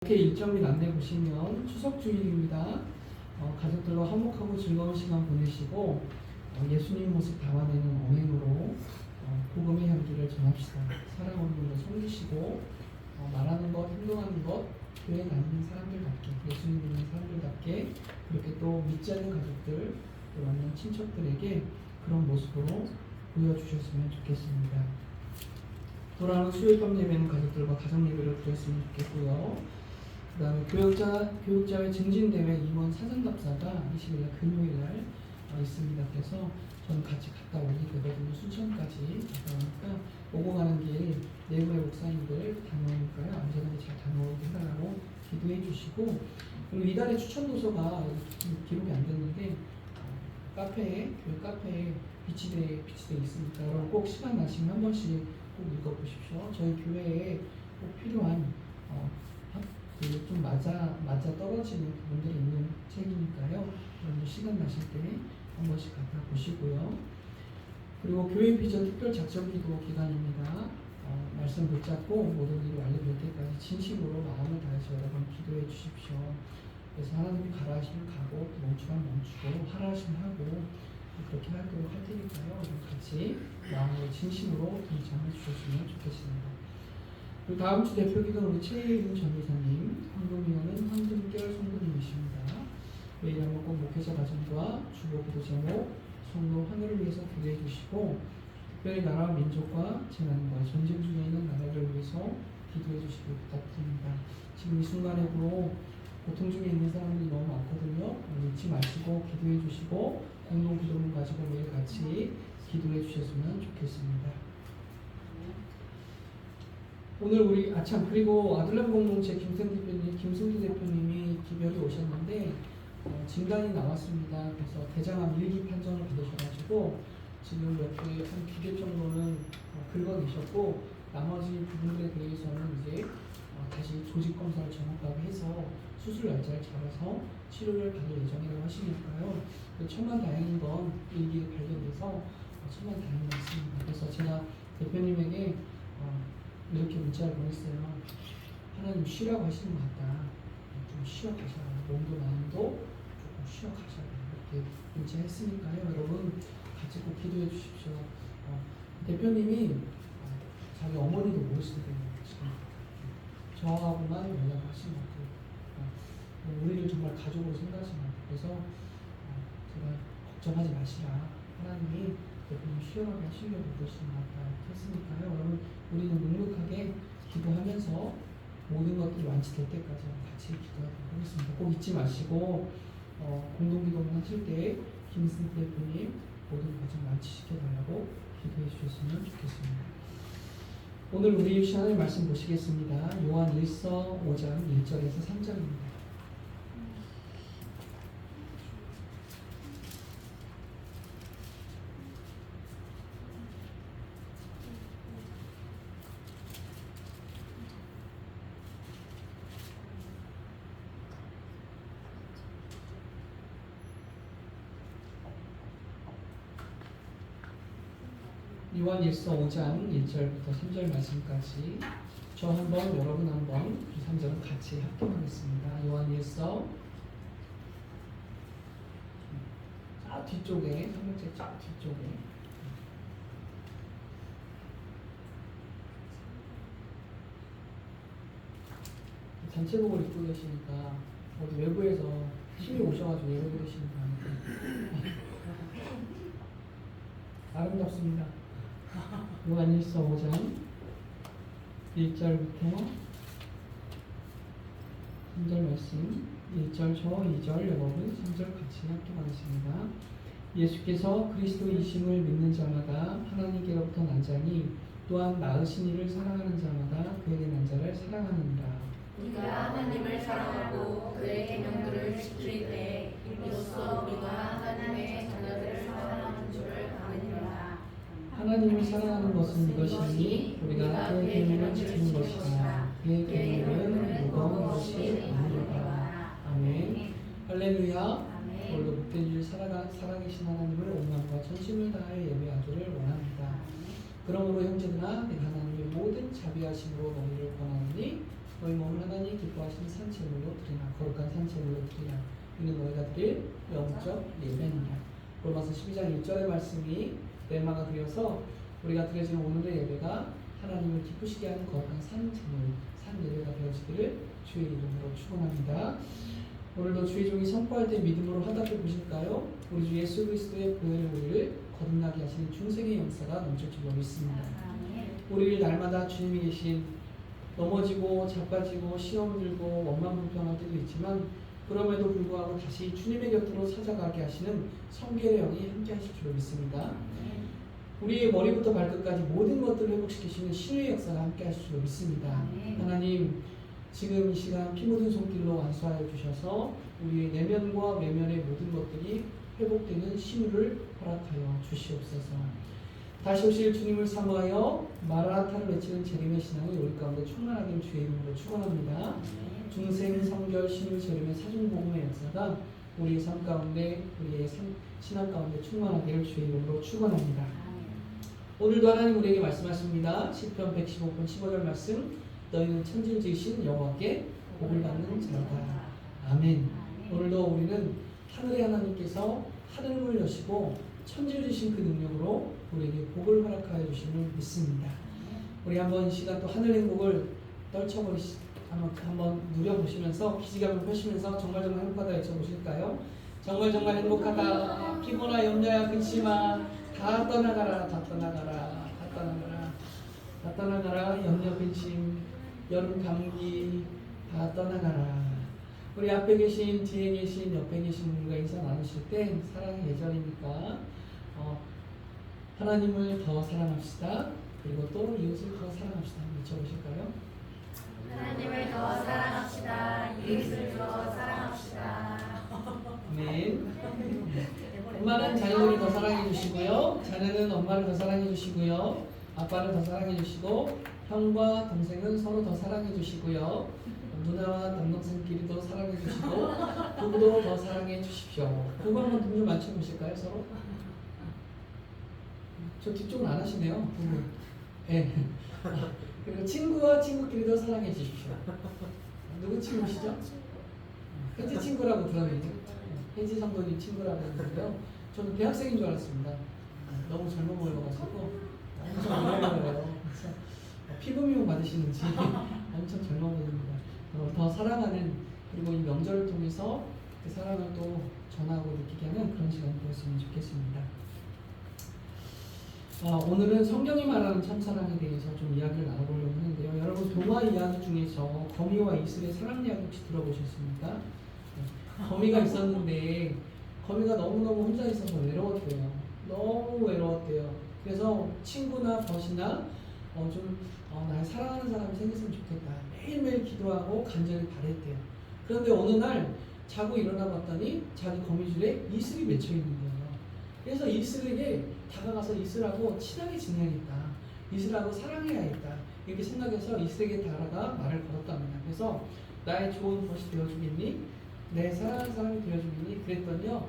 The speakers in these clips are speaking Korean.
이렇게 일정일 안내 보시면 추석 주일입니다. 가족들과 화목하고 즐거운 시간 보내시고 예수님 모습 담아내는 언행으로 복음의 향기를 전합시다. 사랑하는 분을 섬기시고 말하는 것, 행동하는 것, 교회 다니는 사람들답게, 예수님 믿는 사람들답게 그렇게 또 믿지 않는 가족들, 또 만난 친척들에게 그런 모습으로 보여주셨으면 좋겠습니다. 돌아오는 수요일 밤 예배는 가족들과 가정 예배를 드렸으면 좋겠고요. 그 다음에 교육자회 증진대회 임원 사전답사가 20일날 금요일날 있습니다. 그래서 저는 같이 갔다 오게 되거든요. 순천까지 갔다 오니까 오고 가는 길 내부의 목사님들 다녀오니까요. 안전하게 잘 다녀오게 해달라고 기도해 주시고, 그리고 이달에 추천 도서가 기록이 안 됐는데 카페에, 교회 카페에 비치돼 있으니까 여러분 꼭 시간 나시면 한 번씩 꼭 읽어보십시오. 저희 교회에 꼭 필요한 좀 맞아 떨어지는 부분들이 있는 책이니까요. 여러분 시간 나실 때 한 번씩 갖다 보시고요. 그리고 교회 비전 특별 작전 기도 기간입니다. 말씀 붙잡고 모든 일을 완료될 때까지 진심으로 마음을 다해서 여러분 기도해 주십시오. 그래서 하나님이 가라 하시면 가고 멈추면 멈추고 하라 하시면 하고 그렇게 활동을 할 테니까요. 같이 마음으로 진심으로 동참해 주셨으면 좋겠습니다. 그리고 다음 주 대표 기도는 우리 최혜윤 전도사님, 황금위원은 황금결 성도님이십니다. 매일 한번 꼭 목회자 가정과 주보 기도 제목, 성도 하늘을 위해서 기도해 주시고, 특별히 나라와 민족과 재난과 전쟁 중에 있는 나라를 위해서 기도해 주시기 부탁드립니다. 지금 이 순간에도 고통 중에 있는 사람들이 너무 많거든요. 잊지 마시고 기도해 주시고 공동 기도문 가지고 매일 같이 기도해 주셨으면 좋겠습니다. 오늘 우리 그리고 아들람 공동체 김승주 대표님이 기별이 오셨는데 진단이 나왔습니다. 그래서 대장암 1기 판정을 받으셔가지고 지금 옆에 한 2개 정도는 긁어내셨고 나머지 부분들에 대해서는 이제 다시 조직 검사를 정확하게 해서 수술 날짜를 잡아서 치료를 받을 예정이라고 하시니까요. 천만다행인 건 1기 발견돼서 천만다행이었습니다. 그래서 제가 대표님에게 이렇게 문자를 보냈어요. 하나님 쉬라고 하시는 것 같다. 좀 쉬어 가셔라. 몸도 마음도 조금 쉬어 가셔라. 이렇게 문자했으니까요. 여러분 같이 꼭 기도해 주십시오. 대표님이 자기 어머니도 모르시대요. 지금 저하고만 연락하신 것 같아요. 우리를 정말 가족으로 생각하시는 것 같아요. 그래서 제가 걱정하지 마시라. 하나님이 대표님 쉬어가게 하시려고 그러시는 것 같다 했으니까요. 여러분 우리는 묵묵하게 기도하면서 모든 것들이 완치될 때까지 같이 기도하도록 하겠습니다. 꼭 잊지 마시고 공동기도문 하실 때 김승 대표님 모든 과정 완치시켜달라고 기도해 주셨으면 좋겠습니다. 오늘 우리 유시 하나님 말씀 보시겠습니다. 요한 1서 5장 1절에서 3절입니다. 요한 1서 5장 1절부터 3절 말씀까지 저 한번 여러분 한번 3절은 같이 합독하겠습니다. 요한 1서 뒤쪽에 3번째 뒤쪽에 단체복을 입고 계시니까 어디 외부에서 힘이 오셔가지고 외부에 계시니까 아름답습니다. 요한 1서 5장 1절부터 3절 말씀 1절 저 2절 여러분 3절 같이 합독하겠습니다. 예수께서 그리스도이심을 믿는 자마다 하나님께로부터 난 자니 또한 낳으신 이를 사랑하는 자마다 그에게 난 자를 사랑하느니라. 우리가 하나님을 사랑하고 그의 계명들을 지킬 때 이로써 우리가 하나님의 자녀들을 사랑하는 줄을 아느니라. 하나님을 사랑하는 것은 이것이니 우리가 그의 계명을 지키는 것이라. 그의 계명은 무거운 것이 아니라. 아멘. 할렐루야. 오늘도 복된 일 살아계신 하나님을 온 마음과 전심을 다하여 예배하기를 원합니다. 그러므로 형제들아 내가 하나님의 모든 자비하심으로 너희를 권하노니 너희 몸을 하나님 기뻐하시는 산채물로 드리라. 거룩한 산채물로 드리라. 이는 너희가 드릴 영적 예배니라. 로마서 12장 1절의 말씀이 레마가 되어서 우리가 드려지는 오늘의 예배가 하나님을 기쁘시게 하는 거룩한 산채물, 산 예배가 되어지기를 주의 이름으로 축원합니다. 오늘도 주의 종이 선포할 때 믿음으로 화답해 보실까요? 우리 주 예수 그리스도의 보혈의 우리를 거듭나게 하시는 중생의 역사가 넘칠 줄로 믿습니다. 우리를 날마다 주님이 계신 넘어지고 자빠지고 시험 들고 원망 불평할 때도 있지만 그럼에도 불구하고 다시 주님의 곁으로 찾아가게 하시는 성결의 영이 함께 하실 줄로 믿습니다. 우리의 머리부터 발끝까지 모든 것들을 회복시키시는 신의 역사가 함께 하실 줄로 믿습니다. 하나님, 지금 이 시간 피 묻은 손길로 완수하여 주셔서 우리의 내면과 외면의 모든 것들이 회복되는 신유를 허락하여 주시옵소서. 다시 오실 주님을 사모하여 마라나타를 외치는 재림의 신앙이 우리 가운데 충만하기를 주의 이름으로 축원합니다. 중생, 성결, 신유, 재림의 사중복음의 역사가 우리의 삶 가운데, 우리의 신앙 가운데 충만하기를 주의 이름으로 축원합니다. 오늘도 하나님 우리에게 말씀하십니다. 시편 115편 15절 말씀, 너희는 천지를 지으신 여호와께 복을 받는 자다. 아멘. 오늘도 우리는 하늘의 하나님께서 하늘을 여시고 천지를 지으신 그 능력으로 우리에게 복을 허락하여 주심을 믿습니다. 우리 한번 이 시간 또 하늘의 복을 한번 누려보시면서 기지감을 펴시면서 정말 행복하다 외쳐보실까요? 정말 행복하다. 피곤하 염려야 근심아 다 떠나가라. 다 떠나가라. 염려 근심 여름 감기 다 떠나가라. 우리 앞에 계신, 뒤에 계신, 옆에 계신 분과 인사 나누실 때 사랑의 예절이니까 하나님을 더 사랑합시다. 그리고 또 이웃을 더 사랑합시다. 외쳐보실까요? 하나님을 더 사랑합시다. 이웃을 더 사랑합시다. 네. 엄마는 자녀들을 더 사랑해 주시고요. 자녀는 엄마를 더 사랑해 주시고요. 아빠를 더 사랑해 주시고 형과 동생은 서로 더 사랑해 주시고요. 누나와 남동생끼리도 사랑해 주시고 부부도 더 사랑해 주십시오. 부부 한번 눈좀 맞춰보실까요? 서로? 저 뒤쪽은 안 하시네요. 부부. 네. 그리고 친구와 친구끼리도 사랑해 주십시오. 누구 친구시죠? 혜지 친구라고 들었는데 혜지 성도님 친구라고 했는데요. 저는 대학생인 줄 알았습니다. 너무 젊어 보여가지고 엄청 어려워요. 그래서 피부 미용 받으시는지 엄청 젊어 보입니다. 더 사랑하는, 그리고 이 명절을 통해서 그 사랑을 또 전하고 느끼게 하는 그런 시간이 되었으면 좋겠습니다. 오늘은 성경이 말하는 참사랑에 대해서 좀 이야기를 나눠보려고 하는데요. 여러분 동화 이야기 중에서 거미와 이슬의 사랑 이야기 혹시 들어보셨습니까? 거미가 있었는데 거미가 너무너무 혼자 있어서 외로웠대요. 너무 외로웠대요. 그래서 친구나 벗이나 날 사랑하는 사람이 생겼으면 좋겠다. 매일매일 기도하고 간절히 바랬대요. 그런데 어느 날 자고 일어나 봤더니 자기 거미줄에 이슬이 맺혀 있는 거예요. 그래서 이슬에게 다가가서 이슬하고 친하게 지내야겠다. 이슬하고 사랑해야겠다. 이렇게 생각해서 이슬에게 다가가 말을 걸었답니다. 그래서 나의 좋은 벗이 되어주겠니? 내 사랑하는 사람이 되어주겠니? 그랬더니요.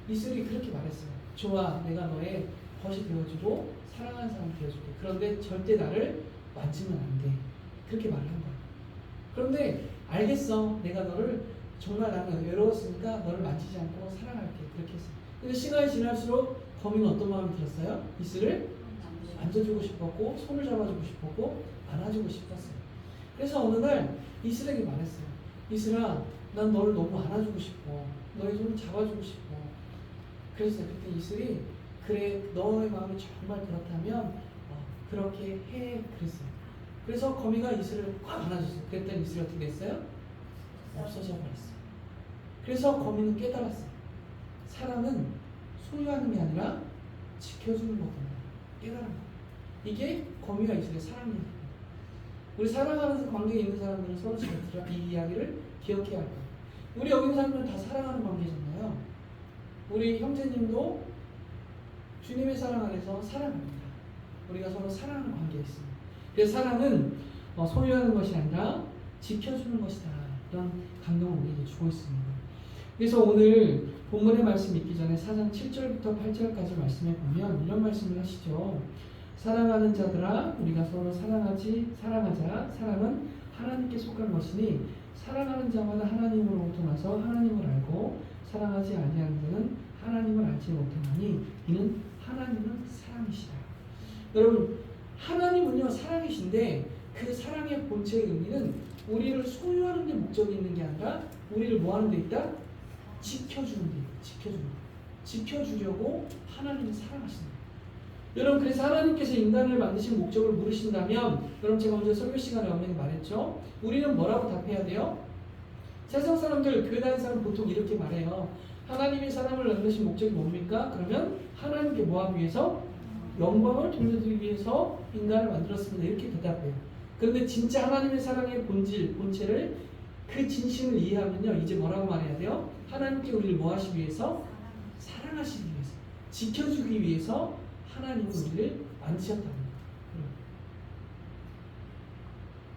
이슬이 그렇게 말했어요. 좋아, 내가 너의 벗이 되어주고 사랑하는 사람이 되어줄게. 그런데 절대 나를 만지면 안 돼. 그렇게 말을 한 거야. 그런데 알겠어. 내가 너를 정말 나는 외로웠으니까 너를 만지지 않고 사랑할게. 그렇게 했어요. 근데 시간이 지날수록 거미는 어떤 마음이 들었어요? 이슬을 만져주고 싶었고 손을 잡아주고 싶었고 안아주고 싶었어요. 그래서 어느 날 이슬에게 말했어요. 이슬아, 난 너를 너무 안아주고 싶어. 너의 손을 잡아주고 싶어. 그래서 그때 이슬이 그래, 너의 마음이 정말 그렇다면 그렇게 해. 그랬어요. 그래서 거미가 이슬을 꽉 안아줬어요. 그랬더니 이슬이 어떻게 됐어요? 없어져 버렸어요. 그래서 거미는 깨달았어요. 사랑은 소유하는 게 아니라 지켜주는 거구나. 깨달은 거예요. 이게 거미와 이슬의 사랑입니다. 우리 사랑하는 관계에 있는 사람들은 서로 잘 들어 이 이야기를 기억해야 할 거예요. 우리 여기 있는 사람들은 다 사랑하는 관계잖아요. 우리 형제님도 주님의 사랑 안에서 사랑합니다. 우리가 서로 사랑하는 관계에 있습니다. 그래서 사랑은 소유하는 것이 아니라 지켜주는 것이다. 이런 감동을 우리에게 주고 있습니다. 그래서 오늘 본문의 말씀 읽기 전에 4장 7절부터 8절까지 말씀해 보면 이런 말씀을 하시죠. 사랑하는 자들아, 우리가 서로 사랑하자. 사랑은 하나님께 속한 것이니 사랑하는 자마다 하나님으로부터 나서 하나님을 알고 사랑하지 아니하는 자는 하나님을 알지 못하나니 이는 하나님은 사랑이시라. 여러분, 하나님은요 사랑이신데 그 사랑의 본체의 의미는 우리를 소유하는 데 목적이 있는 게 아니라 우리를 뭐 하는 데 있다? 지켜주는 데 있다. 지켜주는 데. 지켜주려고 하나님이 사랑하신다. 여러분, 그래서 하나님께서 인간을 만드신 목적을 물으신다면, 여러분 제가 먼저 설교 시간에 분명히 말했죠. 우리는 뭐라고 답해야 돼요? 세상 사람들, 교회 다니는 사람 보통 이렇게 말해요. 하나님이 사람을 만드신 목적이 뭡니까? 그러면 하나님께 뭐 하기 위해서? 영광을 돌려드리기 위해서 인간을 만들었습니다. 이렇게 대답해요. 그런데 진짜 하나님의 사랑의 본질, 본체를 그 진심을 이해하면요, 이제 뭐라고 말해야 돼요? 하나님께 우리를 뭐 하시기 위해서? 사랑하시기 위해서, 지켜주기 위해서 하나님은 우리를 만드셨답니다.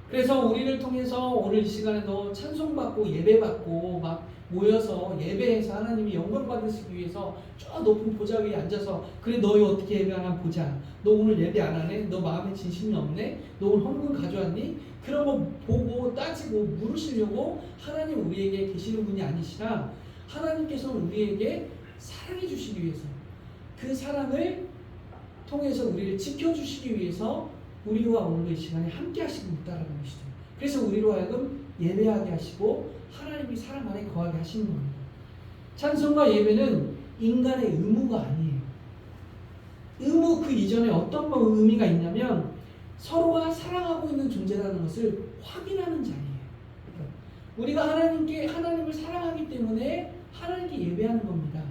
그래서 우리를 통해서 오늘 이 시간에도 찬송받고 예배받고 막 모여서 예배해서 하나님이 영광 받으시기 위해서 저 높은 보좌 위에 앉아서, 그래 너희 어떻게 예배하나 보자, 너 오늘 예배 안 하네, 너 마음에 진심이 없네, 너 오늘 헌금 가져왔니, 그런 거 보고 따지고 물으시려고 하나님 우리에게 계시는 분이 아니시라, 하나님께서는 우리에게 사랑해 주시기 위해서, 그 사랑을 통해서 우리를 지켜주시기 위해서 우리와 오늘도 이 시간에 함께 하시고 있다는 것이죠. 그래서 우리로 하여금 예배하게 하시고 하나님이 사람 안에 거하게 하시는 겁니다. 찬송과 예배는 인간의 의무가 아니에요. 의무 그 이전에 어떤 의미가 있냐면 서로가 사랑하고 있는 존재라는 것을 확인하는 자리예요. 우리가 하나님을 사랑하기 때문에 하나님께 예배하는 겁니다.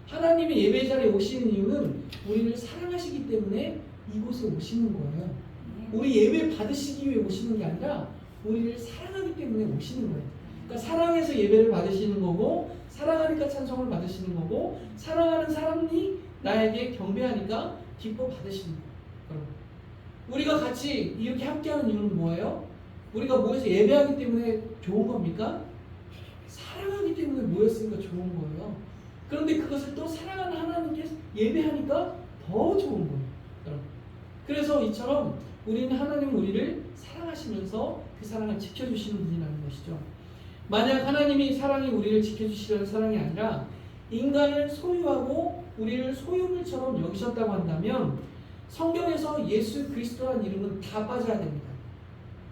하나님의 예배 자리에 오시는 이유는 우리를 사랑하시기 때문에 이곳에 오시는 거예요. 우리 예배 받으시기 위해 오시는 게 아니라 우리를 사랑하기 때문에 오시는 거예요. 그러니까 사랑해서 예배를 받으시는 거고, 사랑하니까 찬송을 받으시는 거고, 사랑하는 사람이 나에게 경배하니까 기뻐 받으시는 거예요. 우리가 같이 이렇게 함께하는 이유는 뭐예요? 우리가 모여서 예배하기 때문에 좋은 겁니까? 사랑하기 때문에 모였으니까 좋은 거예요. 그런데 그것을 또 사랑하는 하나님께 예배하니까 더 좋은 거예요. 그래서 이처럼 우리는 하나님 우리를 사랑하시면서 그 사랑을 지켜주시는 분이라는 것이죠. 만약 하나님이 사랑이 우리를 지켜주시려는 사랑이 아니라 인간을 소유하고 우리를 소유물처럼 여기셨다고 한다면 성경에서 예수 그리스도라는 이름은 다 빠져야 됩니다.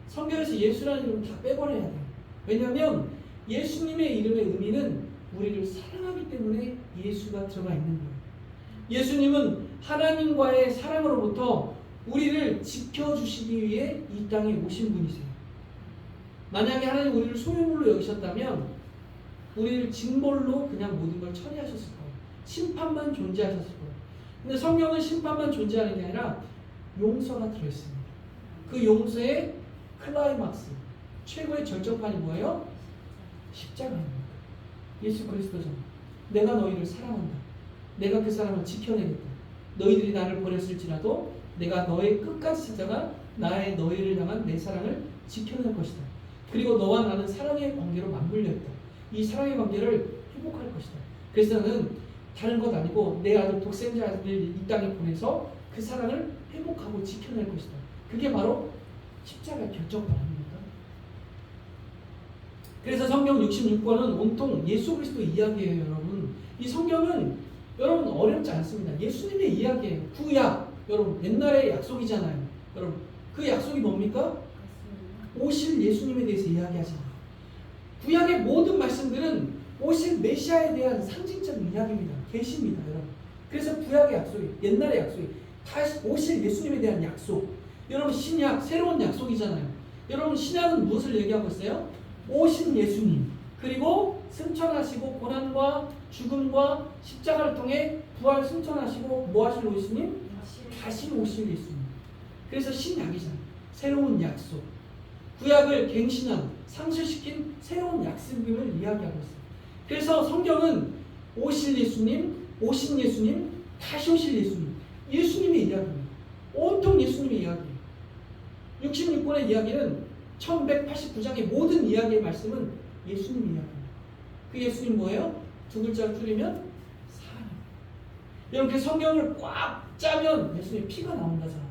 성경에서 예수라는 이름은 다 빼버려야 돼요. 왜냐하면 예수님의 이름의 의미는 우리를 사랑하기 때문에 예수가 들어가 있는 거예요. 예수님은 하나님과의 사랑으로부터 우리를 지켜주시기 위해 이 땅에 오신 분이세요. 만약에 하나님 우리를 소유물로 여기셨다면 우리를 징벌로 그냥 모든 걸 처리하셨을 거예요. 심판만 존재하셨을 거예요. 근데 성경은 심판만 존재하는 게 아니라 용서가 들어있습니다. 그 용서의 클라이막스, 최고의 절정판이 뭐예요? 십자가입니다. 예수 그리스도죠. 내가 너희를 사랑한다. 내가 그 사람을 지켜내겠다. 너희들이 나를 버렸을지라도 내가 너의 끝까지 찾아가 너희를 향한 내 사랑을 지켜낼 것이다. 그리고 너와 나는 사랑의 관계로 맞물렸다. 이 사랑의 관계를 회복할 것이다. 그래서 나는 다른 것 아니고 내 아들 독생자 아들을 이 땅에 보내서 그 사랑을 회복하고 지켜낼 것이다. 그게 바로 십자가의 결정판 아닙니까? 그래서 성경 66권은 온통 예수 그리스도 이야기예요, 여러분. 이 성경은 여러분 어렵지 않습니다. 예수님의 이야기예요. 구약, 여러분 옛날의 약속이잖아요. 여러분 그 약속이 뭡니까? 오실 예수님에 대해서 이야기하잖아요. 구약의 모든 말씀들은 오실 메시아에 대한 상징적인 이야기입니다. 계시입니다, 여러분. 그래서 구약의 약속이, 옛날의 약속이 다 오실 예수님에 대한 약속. 여러분 신약 새로운 약속이잖아요. 여러분 신약은 무엇을 얘기하고 있어요? 오신 예수님, 그리고 승천하시고 고난과 죽음과 십자가를 통해 부활 승천하시고 뭐 하실 예수님? 다시 오실 예수님. 그래서 신약이잖아요. 새로운 약속. 구약을 갱신한, 상실시킨 새로운 약속임을 이야기하고 있어요. 그래서 성경은 오실 예수님, 오신 예수님, 다시 오실 예수님, 예수님의 이야기입니다. 온통 예수님의 이야기예요. 66권의 이야기는 1189장의 모든 이야기의 말씀은 예수님 이야기입니다. 그 예수님 뭐예요? 두 글자를 줄이면 사랑. 여러분 그 성경을 꽉 짜면 예수님의 피가 나온다잖아요.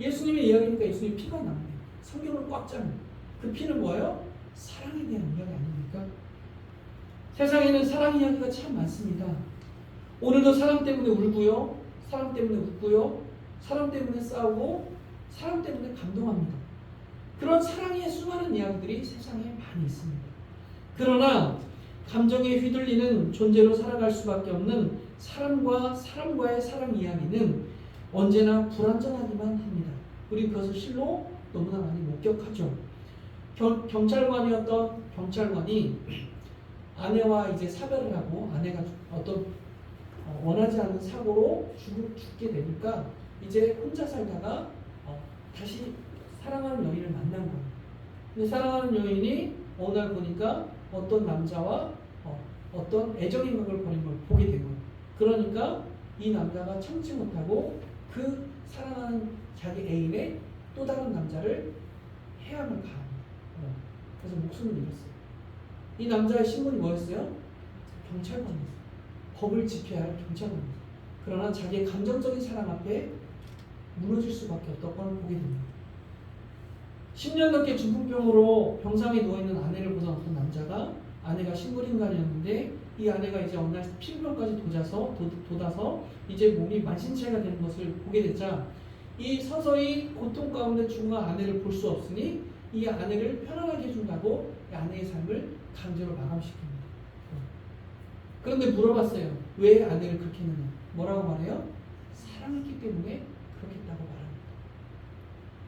예수님의 이야기니까 예수님의 피가 나옵니다. 성경을 꽉 짜면. 그 피는 뭐예요? 사랑에 대한 이야기 아닙니까? 세상에는 사랑 이야기가 참 많습니다. 오늘도 사람 때문에 울고요, 사람 때문에 웃고요, 사람 때문에 싸우고, 사람 때문에 감동합니다. 그런 사랑의 수많은 이야기들이 세상에 많이 있습니다. 그러나 감정에 휘둘리는 존재로 살아갈 수밖에 없는 사람과 사람과의 사랑 이야기는 언제나 불완전하기만 합니다. 우리 그것을 실로 너무나 많이 목격하죠. 경찰관이었던 경찰관이 아내와 이제 사별을 하고 아내가 어떤 원하지 않는 사고로 죽게 되니까 이제 혼자 살다가 다시 사랑하는 여인을 만난 거예요. 근데 사랑하는 여인이 어느 날 보니까 어떤 남자와 어떤 애정의 벽을 벌인 걸 보게 된 거예요. 그러니까 이 남자가 참지 못하고 그 사랑하는 자기 애인의 또 다른 남자를 해함을 가합니다. 그래서 목숨을 잃었어요. 이 남자의 신분이 뭐였어요? 경찰관이었어요. 법을 지켜야 할 경찰관이었어요. 그러나 자기의 감정적인 사랑 앞에 무너질 수밖에 없던 걸 보게 됩니다. 10년 넘게 중풍병으로 병상에 누워있는 아내를 보던 어떤 남자가, 아내가 식물인간이었는데 이 아내가 이제 어느 날 피부병까지 돋아서 이제 몸이 만신창이가 되는 것을 보게 되자 이 서서히 고통 가운데 죽어간 아내를 볼 수 없으니 이 아내를 편안하게 해준다고 이 아내의 삶을 강제로 마감시킵니다. 그런데 물어봤어요. 왜 아내를 그렇게 했느냐? 뭐라고 말해요? 사랑했기 때문에 그렇게 했다고 말합니다.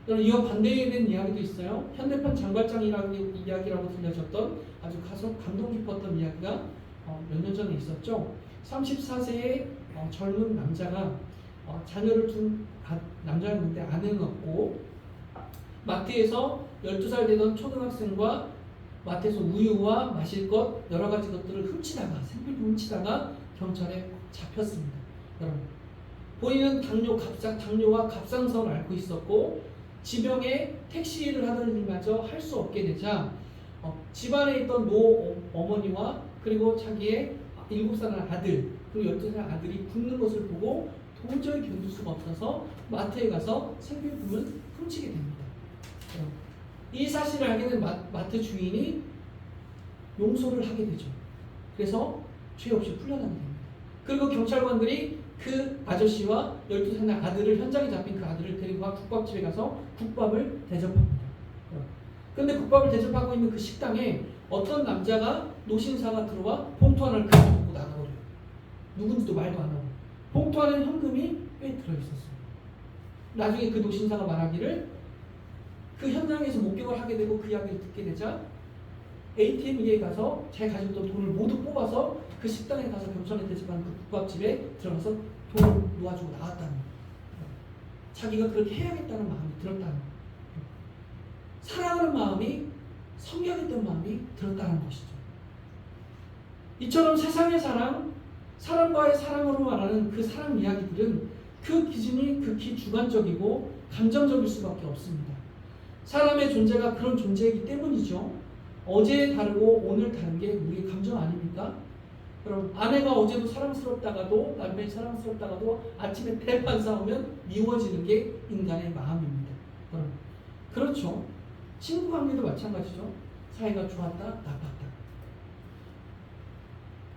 여러분, 이와 반대된 이야기도 있어요. 현대판 장발장이라는 이야기라고 들려졌던 아주 감동 깊었던 이야기가 몇 년 전에 있었죠. 34세의 젊은 남자가 자녀를 둔 남자였는데 아내는 없고 마트에서 12살 되던 초등학생과 마트에서 우유와 마실 것 여러 가지 것들을 훔치다가 생필품 훔치다가 경찰에 잡혔습니다. 여러분, 본인은 당뇨와 갑상선을 앓고 있었고 지병에 택시를 하던 일마저 할 수 없게 되자 집안에 있던 노 어머니와 그리고 자기의 7살 아들 그리고 12살 아들이 굶는 것을 보고 도저히 견딜 수가 없어서 마트에 가서 생필품을 훔치게 됩니다. 이 사실을 알게 된 마트 주인이 용서를 하게 되죠. 그래서 죄 없이 풀려나게 됩니다. 그리고 경찰관들이 그 아저씨와 12살 아들을, 현장에 잡힌 그 아들을 데리고 가 국밥집에 가서 국밥을 대접합니다. 그런데 국밥을 대접하고 있는 그 식당에 어떤 남자가 노신사가 들어와 봉투 하나를 가지고 나가버려요. 누군지도 말도 안 하고. 봉투 안에 현금이 꽤 들어있었어요. 나중에 그 노신사가 말하기를 그 현장에서 목격을 하게 되고 그 이야기를 듣게 되자 ATM기에 가서 자기가 가지고 있던 돈을 모두 뽑아서 그 식당에 가서 경찰에 대접한 그 국밥집에 들어가서 돈을 놓아주고 나왔다는 거예요. 자기가 그렇게 해야겠다는 마음이 들었다는 거예요. 사랑하는 마음이 섬겨야겠다는 마음이 들었다는 것이죠. 이처럼 세상의 사랑, 사람과의 사랑으로 말하는 그 사랑 이야기들은 그 기준이 극히 주관적이고 감정적일 수밖에 없습니다. 사람의 존재가 그런 존재이기 때문이죠. 어제 다르고 오늘 다른 게 우리의 감정 아닙니까? 그럼 아내가 어제도 사랑스럽다가도 남편이 사랑스럽다가도 아침에 대판 싸우면 미워지는 게 인간의 마음입니다. 그렇죠. 친구 관계도 마찬가지죠. 사이가 좋았다, 나빴다.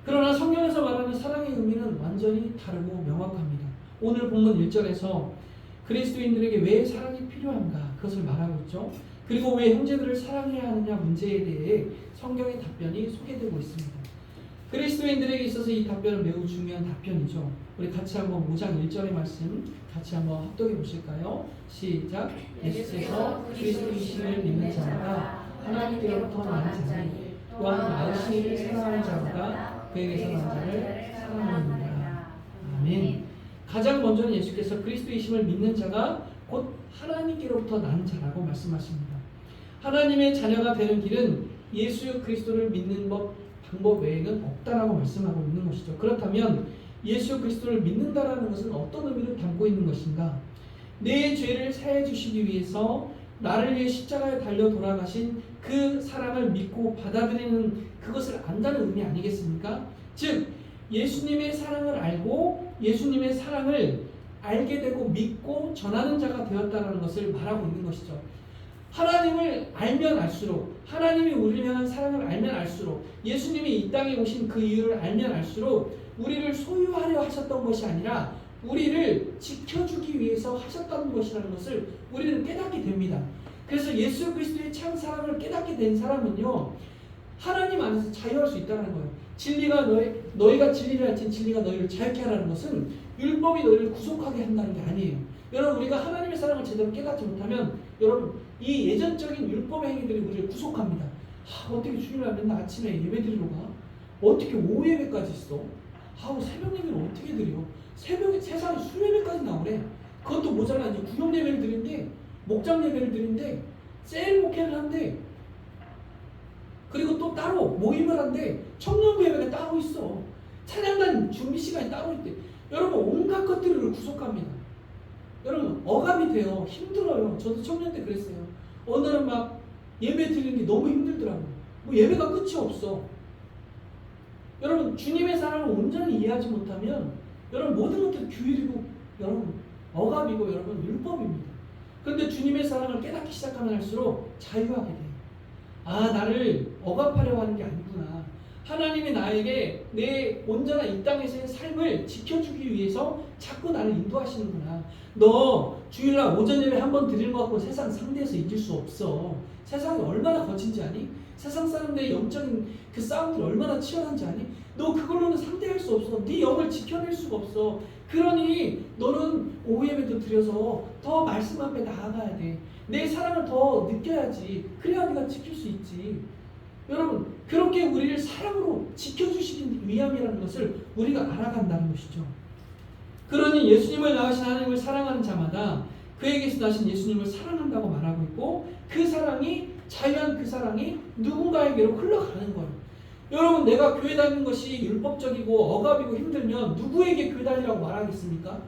그러나 성경에서 말하는 사랑의 의미는 완전히 다르고 명확합니다. 오늘 본문 1절에서 그리스도인들에게 왜 사랑이 필요한가 그것을 말하고 있죠. 그리고 왜 형제들을 사랑해야 하느냐 문제에 대해 성경의 답변이 소개되고 있습니다. 그리스도인들에게 있어서 이 답변은 매우 중요한 답변이죠. 우리 같이 한번 5장 1절의 말씀 같이 한번 합독해 보실까요? 시작. 예수께서 그리스도이심을 믿는 자마다 하나님께로부터 난 자니 또한 아버지를 사랑하는 자마다 그에게서 난 자를 사랑하느니라. 아멘. 가장 먼저는 예수께서 그리스도이심을 믿는 자가 곧 하나님께로부터 난 자라고 말씀하십니다. 하나님의 자녀가 되는 길은 예수 그리스도를 믿는 방법 외에는 없다라고 말씀하고 있는 것이죠. 그렇다면 예수 그리스도를 믿는다라는 것은 어떤 의미를 담고 있는 것인가? 내 죄를 사해 주시기 위해서 나를 위해 십자가에 달려 돌아가신 그 사랑을 믿고 받아들이는 그것을 안다는 의미 아니겠습니까? 즉 예수님의 사랑을 알고 예수님의 사랑을 알게 되고 믿고 전하는 자가 되었다는 것을 말하고 있는 것이죠. 하나님을 알면 알수록, 하나님이 우리를 향한 사랑을 알면 알수록, 예수님이 이 땅에 오신 그 이유를 알면 알수록 우리를 소유하려 하셨던 것이 아니라 우리를 지켜주기 위해서 하셨다는 것이라는 것을 우리는 깨닫게 됩니다. 그래서 예수 그리스도의 참 사랑을 깨닫게 된 사람은요, 하나님 안에서 자유할 수 있다는 거예요. 진리가 너희가 진리를 알지니 진리가 너희를 자유케 하라는 것은 율법이 너희를 구속하게 한다는 게 아니에요. 여러분, 우리가 하나님의 사랑을 제대로 깨닫지 못하면 여러분, 이 예전적인 율법의 행위들이 우리를 구속합니다. 어떻게 주일날 맨날 아침에 예배 드리러 가? 어떻게 오후 예배까지 있어? 새벽 예배는 어떻게 드려? 새벽에 세상에 수요예배까지 나오래. 그것도 모자라. 이제 구역 예배를 드린대, 목장 예배를 드린대, 셀 목회를 한대. 그리고 또 따로 모임을 한대. 청년부 예배가 따로 있어. 찬양단 준비 시간이 따로 있대. 여러분, 온갖 것들을 구속합니다. 여러분, 억압이 돼요. 힘들어요. 저도 청년 때 그랬어요. 어느 날은 막 예배 드리는 게 너무 힘들더라고요. 예배가 끝이 없어. 여러분, 주님의 사랑을 온전히 이해하지 못하면 여러분, 모든 것들이 규율이고 여러분, 억압이고 여러분, 율법입니다. 그런데 주님의 사랑을 깨닫기 시작하면 할수록 자유하게 돼요. 나를 억압하려고 하는 게 아니구나. 하나님이 나에게 내 온전한 이 땅에서의 삶을 지켜주기 위해서 자꾸 나를 인도하시는구나. 너 주일날 오전 예배 한번 드리는 것 갖고 세상 상대에서 이길 수 없어. 세상이 얼마나 거친지 아니? 세상 사람들의 영적인 그 싸움들이 얼마나 치열한지 아니? 너 그걸로는 상대할 수 없어. 네 영을 지켜낼 수가 없어. 그러니 너는 오후 예배도 드려서 더 말씀 앞에 나아가야 돼. 내 사랑을 더 느껴야지. 그래야 네가 지킬 수 있지. 여러분, 그렇게 우리를 사랑으로 지켜주시기 위함이라는 것을 우리가 알아간다는 것이죠. 그러니 예수님을 낳으신 하나님을 사랑하는 자마다 그에게서 나신 예수님을 사랑한다고 말하고 있고, 그 사랑이, 자유한 그 사랑이 누군가에게로 흘러가는 거예요. 여러분, 내가 교회 다니는 것이 율법적이고 억압이고 힘들면 누구에게 교회 다니라고 말하겠습니까?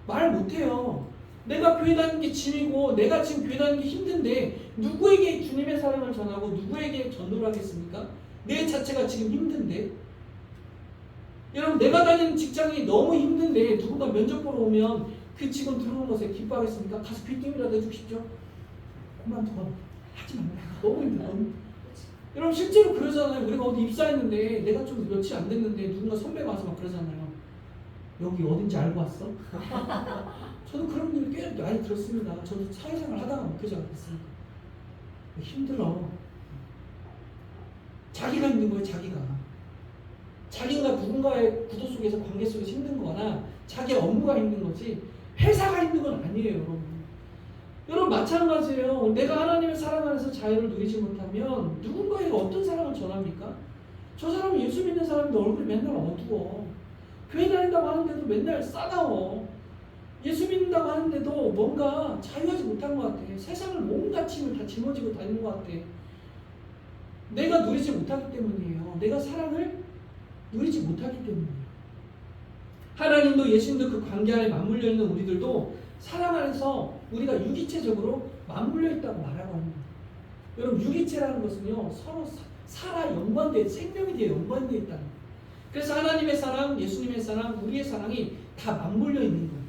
말 못해요. 내가 교회 다니는 게 짐이고 내가 지금 교회 다니는 게 힘든데 누구에게 주님의 사랑을 전하고 누구에게 전도를 하겠습니까? 내 자체가 지금 힘든데. 여러분, 내가 다니는 직장이 너무 힘든데 누군가 면접 보러 오면 그 직원 들어오는 것에 기뻐하겠습니까? 가서 귀띔이라도 해주십시오. 그만둬. 하지 말라. 너무 힘들어. 여러분, 실제로 그러잖아요. 우리가 어디 입사했는데 내가 좀 며칠 안 됐는데 누군가 선배가 와서 막 그러잖아요. 여기 어딘지 알고 왔어? 저도 그런 일 꽤 많이 들었습니다. 저도 사회생활 하다가 목회자 됐습니다. 힘들어. 자기가 힘든 거예요. 자기가 누군가의 구도 속에서, 관계 속에서 힘든 거나 자기 업무가 힘든 거지 회사가 힘든 건 아니에요. 여러분, 마찬가지예요. 내가 하나님의 사랑 안에서 자유를 누리지 못하면 누군가에게 어떤 사랑을 전합니까? 저 사람은 예수 믿는 사람인데 얼굴이 맨날 어두워. 교회 다닌다고 하는데도 맨날 싸나워. 예수 믿는다고 하는데도 뭔가 자유하지 못한 것 같아. 세상을 온갖 짐을 다 짊어지고 다니는 것 같아. 내가 누리지 못하기 때문이에요. 내가 사랑을 누리지 못하기 때문이에요. 하나님도 예수님도 그 관계 안에 맞물려 있는 우리들도 사랑 안에서 우리가 유기체적으로 맞물려 있다고 말하고 합니다. 여러분, 유기체라는 것은요, 서로 살아 연관돼, 생명이 되어 연관되어 있다는 거예요. 그래서 하나님의 사랑, 예수님의 사랑, 우리의 사랑이 다 맞물려 있는 거예요.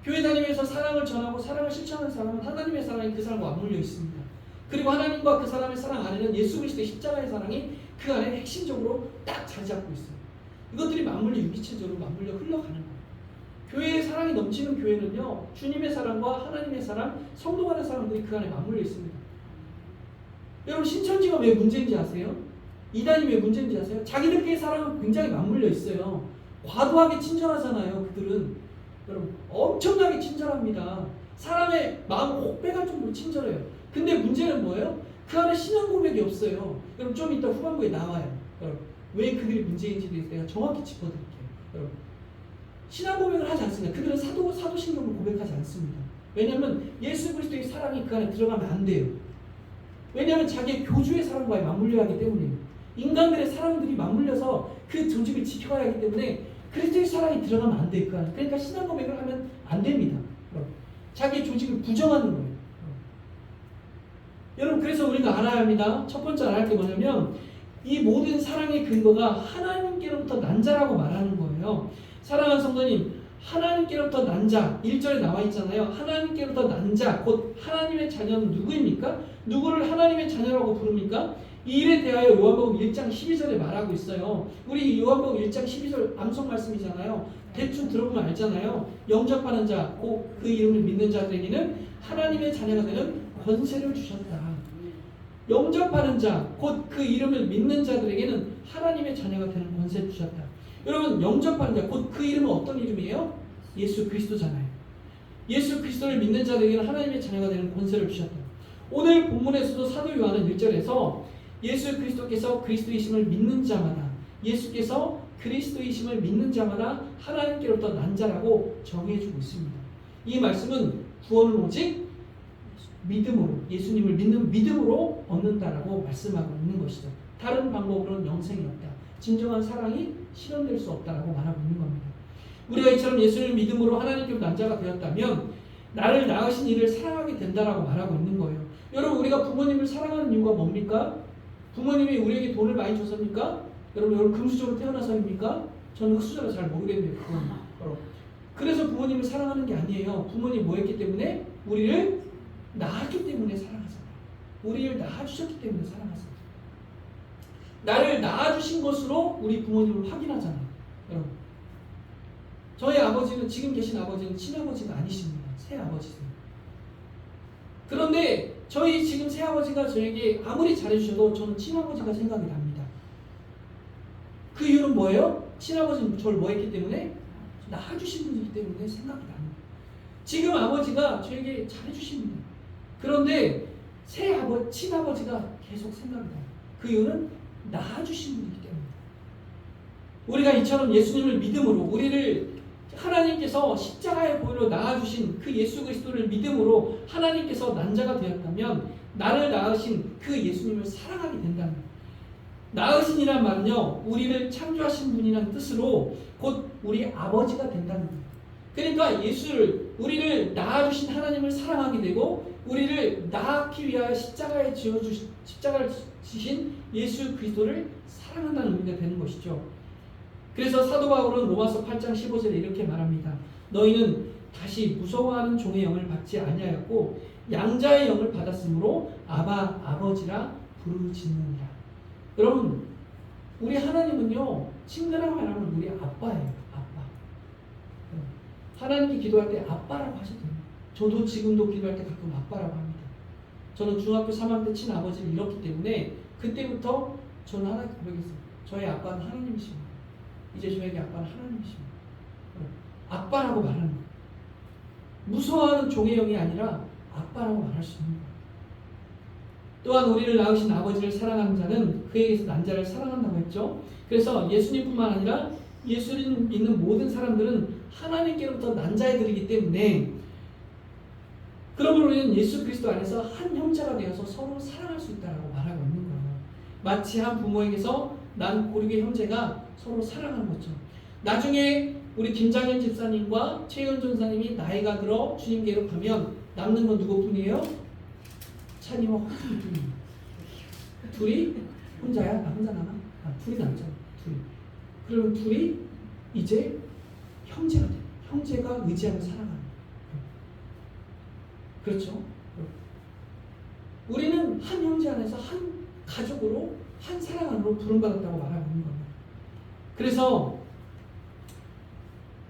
교회 다니면서 사랑을 전하고 사랑을 실천하는 사람은 하나님의 사랑이 그 사람과 맞물려 있습니다. 그리고 하나님과 그 사람의 사랑 안에는 예수 그리스도의 십자가의 사랑이 그 안에 핵심적으로 딱 자리 잡고 있어요. 이것들이 맞물려 유기체적으로 맞물려 흘러가는 거예요. 교회의 사랑이 넘치는 교회는요, 주님의 사랑과 하나님의 사랑, 성도 간의 사랑들이 그 안에 맞물려 있습니다. 여러분, 신천지가 왜 문제인지 아세요? 이단이 왜 문제인지 아세요? 자기들끼리 사랑은 굉장히 맞물려 있어요. 과도하게 친절하잖아요. 그들은 여러분, 엄청나게 친절합니다. 사람의 마음을 혹 빼갈 정도로 친절해요. 근데 문제는 뭐예요? 그 안에 신앙 고백이 없어요. 여러분, 좀 이따 후반부에 나와요. 여러분, 왜 그들이 문제인지에 대해서 내가 정확히 짚어드릴게요. 여러분, 신앙 고백을 하지 않습니다. 그들은 사도신경을 고백하지 않습니다. 왜냐하면 예수 그리스도의 사랑이 그 안에 들어가면 안 돼요. 왜냐하면 자기의 교주의 사랑과에 맞물려야 하기 때문이에요. 인간들의 사랑들이 맞물려서 그 조직을 지켜야 하기 때문에 그리스도의 사랑이 들어가면 안 돼요. 그러니까 신앙 고백을 하면 안 됩니다. 자기의 조직을 부정하는 거예요. 여러분, 그래서 우리가 알아야 합니다. 첫 번째 알아야 할 게 뭐냐면 이 모든 사랑의 근거가 하나님께로부터 난 자라고 말하는 거예요. 사랑하는 성도님, 하나님께로부터 난 자, 1절에 나와 있잖아요. 하나님께로부터 난 자, 곧 하나님의 자녀는 누구입니까? 누구를 하나님의 자녀라고 부릅니까? 이 일에 대하여 요한복음 1장 12절에 말하고 있어요. 우리 요한복음 1장 12절 암송 말씀이잖아요. 대충 들어보면 알잖아요. 영접하는 자, 곧 그 이름을 믿는 자들에게는 하나님의 자녀가 되는 권세를 주셨다. 영접하는 자, 곧 그 이름을 믿는 자들에게는 하나님의 자녀가 되는 권세를 주셨다. 여러분, 영접하는 자, 곧 그 이름은 어떤 이름이에요? 예수 그리스도잖아요. 예수 그리스도를 믿는 자들에게는 하나님의 자녀가 되는 권세를 주셨다. 오늘 본문에서도 사도 요한은 1절에서 예수 그리스도께서 그리스도이심을 믿는 자마다, 예수께서 그리스도이심을 믿는 자마다 하나님께로부터 난 자라고 정의해주고 있습니다. 이 말씀은 구원은 오직 믿음으로, 예수님을 믿는 믿음으로 얻는다라고 말씀하고 있는 것이죠. 다른 방법으로는 영생이 없다. 진정한 사랑이 실현될 수 없다라고 말하고 있는 겁니다. 우리가 이처럼 예수를 믿음으로 하나님께로 난 자가 되었다면 나를 낳으신 이를 사랑하게 된다라고 말하고 있는 거예요. 여러분, 우리가 부모님을 사랑하는 이유가 뭡니까? 부모님이 우리에게 돈을 많이 줬습니까? 여러분 금수저로 태어나서입니까? 저는 흑수저를 잘 모르겠네요. 그건. 그래서 부모님을 사랑하는 게 아니에요. 부모님이 뭐 했기 때문에? 우리를 낳았기 때문에 사랑하잖아요. 우리를 낳아주셨기 때문에 사랑하잖아요. 나를 낳아주신 것으로 우리 부모님을 확인하잖아요. 여러분, 저희 아버지는, 지금 계신 아버지는 친아버지가 아니십니다. 새아버지세요. 그런데 저희 지금 새아버지가 저에게 아무리 잘해주셔도 저는 친아버지가 생각이 납니다. 그 이유는 뭐예요? 친아버지는 저를 뭐 했기 때문에? 낳아주신 분이기 때문에 생각이 납니다. 지금 아버지가 저에게 잘해주십니다. 그런데 친아버지가 계속 생각이 나요. 그 이유는 낳아주신 분이기 때문에. 우리가 이처럼 예수님을 믿음으로, 우리를 하나님께서 십자가의 보혈로 낳아주신 그 예수 그리스도를 믿음으로 하나님께서 난 자가 되었다면 나를 낳으신 그 예수님을 사랑하게 된다는, 낳으신이란 말은요, 우리를 창조하신 분이라는 뜻으로 곧 우리 아버지가 된다는 거예요. 그러니까 우리를 낳아주신 하나님을 사랑하게 되고, 우리를 낳기 위하여 십자가를 지신 예수 그리스도를 사랑한다는 의미가 되는 것이죠. 그래서 사도 바울은 로마서 8장 15절에 이렇게 말합니다. 너희는 다시 무서워하는 종의 영을 받지 아니하였고 양자의 영을 받았으므로 아바, 아버지라 부르짖느니라. 여러분, 우리 하나님은요, 친근하게 말하면 우리 아빠예요. 아빠. 하나님께 기도할 때 아빠라고 하셔도 됩니다. 저도 지금도 기도할 때 가끔 아빠라고 합니다. 저는 중학교 3학년 때 친아버지를 잃었기 때문에 그때부터 저는 하나님께 고백했어요. 저의 아빠는 하나님이십니다. 이제 저에게 아빠는 하나님이십니다. 아빠라고 말하는 거예요. 무서워하는 종의 영이 아니라 아빠라고 말할 수 있는 거예요. 또한 우리를 낳으신 아버지를 사랑하는 자는 그에게서 난 자를 사랑한다고 했죠. 그래서 예수님뿐만 아니라 예수를 믿는 모든 사람들은 하나님께로부터 난 자애들이기 때문에, 그러므로 우리는 예수 그리스도 안에서 한 형제가 되어서 서로 사랑할 수 있다고 말하고 있는 거예요. 마치 한 부모에게서 난 고륙의 형제가 서로 사랑하는 것처럼. 나중에 우리 김장현 집사님과 최현 전사님이 나이가 들어 주님께로 가면 남는 건 누구뿐이에요? 찬이와 호준뿐이에요. 둘이 혼자야? 나 혼자 남아? 둘이 남잖아. 둘이. 그러면 둘이 이제 형제가 돼. 형제가 의지하고 사랑하는. 그렇죠? 우리는 한 형제 안에서 한 가족으로, 한 사랑 안으로 부름받았다고 말하고 있는 겁니다. 그래서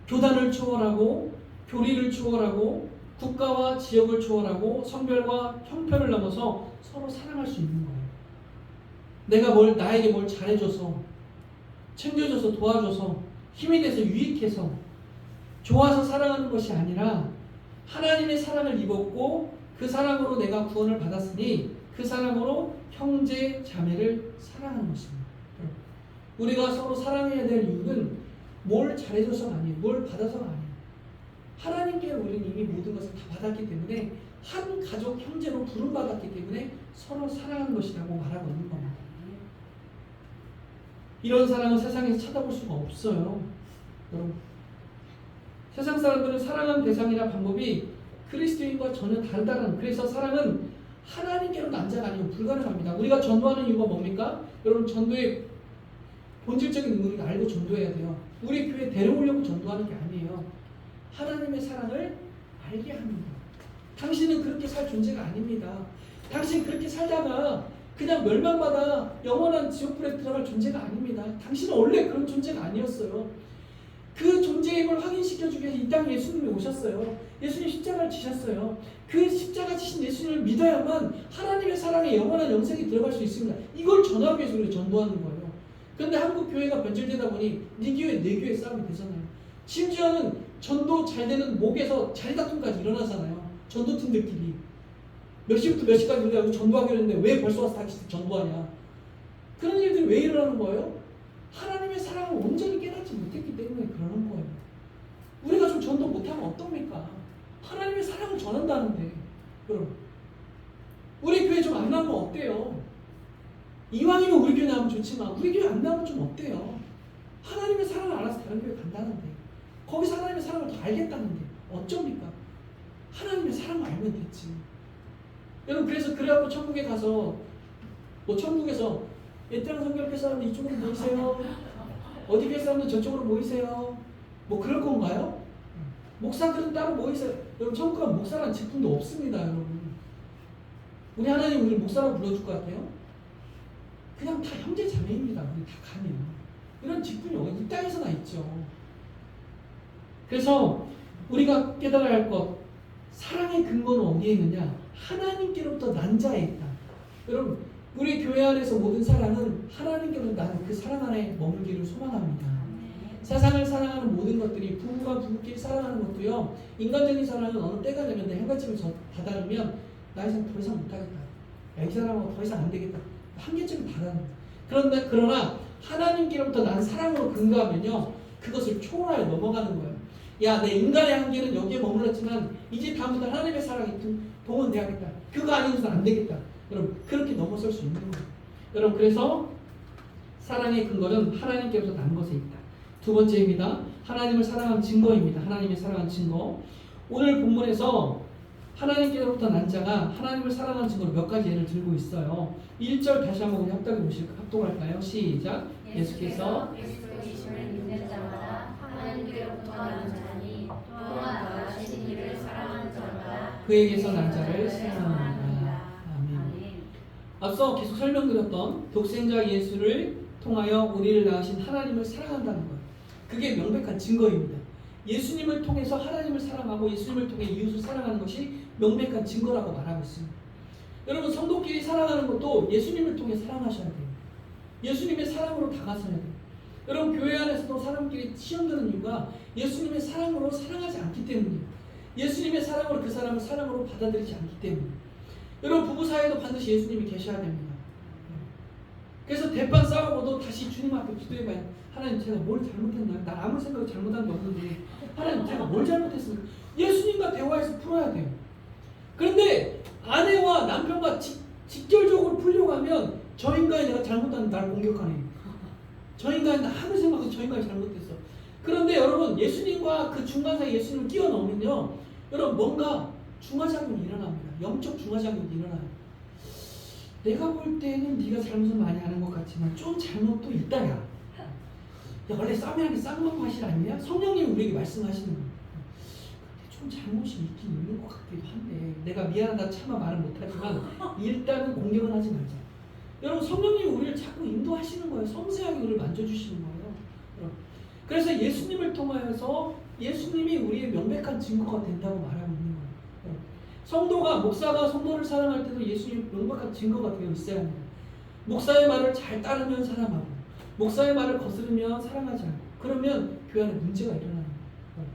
교단을 초월하고, 교리를 초월하고, 국가와 지역을 초월하고, 성별과 형편을 넘어서 서로 사랑할 수 있는 거예요. 내가 나에게 뭘 잘해줘서, 챙겨줘서, 도와줘서, 힘이 돼서, 유익해서, 좋아서 사랑하는 것이 아니라 하나님의 사랑을 입었고 그 사랑으로 내가 구원을 받았으니 그 사랑으로 형제, 자매를 사랑하는 것입니다. 우리가 서로 사랑해야 될 이유는 뭘 잘해줘서가 아니에요. 뭘 받아서가 아니에요. 하나님께 우리는 이미 모든 것을 다 받았기 때문에, 한 가족 형제로 부름받았기 때문에 서로 사랑하는 것이라고 말하고 있는 겁니다. 이런 사랑은 세상에서 찾아볼 수가 없어요. 여러분, 세상 사람들은 사랑하는 대상이나 방법이 그리스도인과 전혀 다르다는, 그래서 사랑은 하나님께로 난 자가 아니고 불가능합니다. 우리가 전도하는 이유가 뭡니까? 여러분, 전도의 본질적인 의미를 알고 전도해야 돼요. 우리 교회 데려오려고 전도하는 게 아니에요. 하나님의 사랑을 알게 합니다. 당신은 그렇게 살 존재가 아닙니다. 당신 그렇게 살다가 그냥 멸망받아 영원한 지옥불에 들어갈 존재가 아닙니다. 당신은 원래 그런 존재가 아니었어요. 그 존재임을 확인시켜주기 위해서 이 땅에 예수님이 오셨어요. 예수님 십자가를 지셨어요. 그 십자가 지신 예수님을 믿어야만 하나님의 사랑에 영원한 영생이 들어갈 수 있습니다. 이걸 전하기 위해서 우리가 전도하는 거예요. 그런데 한국 교회가 변질되다 보니 네 교회 내 교회 싸움이 되잖아요. 심지어는 전도 잘 되는 목에서 자리다툼까지 일어나잖아요. 전도팀들끼리 몇 시부터 몇 시까지 우리가 전도하기로 했는데 왜 벌써 와서 다시 전도하냐. 그런 일들이 왜 일어나는 거예요? 하나님의 사랑을 온전히 깨닫지 못했기 때문에 그러는 거예요. 우리가 좀 전도 못하면 어떻습니까? 하나님의 사랑을 전한다는데. 여러분, 우리 교회 좀 안 나오면 어때요? 이왕이면 우리 교회 나오면 좋지만 우리 교회 안 나오면 좀 어때요? 하나님의 사랑을 알아서 다른 교회 간다는데, 거기서 하나님의 사랑을 더 알겠다는데 어쩝니까? 하나님의 사랑을 알면 됐지. 여러분, 그래갖고 천국에 가서 뭐 천국에서 예태랑 성결교 사람들 이쪽으로 모이세요. 어디 교회 사람들 저쪽으로 모이세요. 뭐 그럴 건가요? 목사들은 따로 모이세요. 여러분, 천국 가면 목사라는 직분도 없습니다. 여러분, 우리 하나님 우리를 목사라고 불러줄 것 같아요? 그냥 다 형제 자매입니다. 우리 다 가면 이런 직분이 이 땅에서나 있죠. 그래서 우리가 깨달아야 할 것, 사랑의 근거는 어디에 있느냐? 하나님께로부터 난 자에 있다. 여러분, 우리 교회 안에서 모든 사랑은 하나님께로부터 나는 그 사랑 안에 머물기를 소망합니다. 세상을 사랑하는 모든 것들이, 부부가 부부끼리 사랑하는 것도요, 인간적인 사랑은 어느 때가 되면 내 해가집을 다다르면 나 이상 더 이상 못하겠다. 야, 이 사람하고 더 이상 안 되겠다. 한계점을 다다릅니다. 그러나 하나님께로부터 난 사랑으로 근거하면요, 그것을 초월하여 넘어가는 거예요. 야, 내 인간의 한계는 여기에 머물렀지만 이제 다음부터 하나님의 사랑이 동원돼야겠다. 그거 아니고서는 안 되겠다. 여러분, 그렇게 넘어설 수 있는 거예요. 여러분, 그래서 사랑의 근거는 하나님께로부터 난 것에 있다. 두 번째입니다. 하나님을 사랑한 증거입니다. 하나님의 사랑한 증거. 오늘 본문에서 하나님께로부터 난 자가 하나님을 사랑한 증거로 몇 가지 예를 들고 있어요. 1절 다시 한번 합동할까요? 시작. 예수께서 그리스도이심을 믿는 자마다 하나님께로부터 나는 자니 또한 나가신 이를 사랑하는 자마다 그에게서 난 자를 사랑합니다. 아멘. 앞서 계속 설명드렸던 독생자 예수를 통하여 우리를 낳으신 하나님을 사랑한다는 것, 그게 명백한 증거입니다. 예수님을 통해서 하나님을 사랑하고 예수님을 통해 이웃을 사랑하는 것이 명백한 증거라고 말하고 있습니다. 여러분, 성도끼리 사랑하는 것도 예수님을 통해 사랑하셔야 돼요. 예수님의 사랑으로 다가서야 돼요. 여러분, 교회 안에서도 사람끼리 시험 드는 이유가 예수님의 사랑으로 사랑하지 않기 때문이에요. 예수님의 사랑으로 그 사람을 사랑으로 받아들이지 않기 때문에. 여러분, 부부 사이에도 반드시 예수님이 계셔야 됩니다. 그래서 대판 싸우고도 다시 주님 앞에 기도해봐요. 하나님, 제가 뭘 잘못했나요? 난 아무 생각 잘못한 게 없는데 하나님, 제가 뭘 잘못했습니까? 예수님과 대화해서 풀어야 돼요. 그런데 아내와 남편과 직결적으로 풀려고 하면 저 인간이 내가 잘못한 날 공격하네. 저 인간이 나 아무 생각 없이 저 인간이 잘못했어. 그런데 여러분, 예수님과 그 중간 사이 예수님을 끼워넣으면요, 여러분, 뭔가 중화작용이 일어납니다. 영적 중화작용이 일어나요. 내가 볼 때는 네가 잘못을 많이 하는 것 같지만 좀 잘못도 있다. 야, 원래 싸움이라는 게 쌍방 맛이 아니냐? 성령님이 우리에게 말씀하시는 거예요. 좀 잘못이 있긴 있는 것 같기도 한데 내가 미안하다 차마 말은 못하지만 일단은 공격은 하지 말자. 여러분, 성령님이 우리를 자꾸 인도하시는 거예요. 섬세하게 우리를 만져주시는 거예요. 그래서 예수님을 통하여서 예수님이 우리의 명백한 증거가 된다고 말하고 있는 거예요. 성도가, 목사가 성도를 사랑할 때도 예수님의 명백한 증거가 되어 있어야 합니다. 목사의 말을 잘 따르면 사랑하고 목사의 말을 거스르면 사랑하지 않고, 그러면 교회 안에 문제가 일어나는 거예요.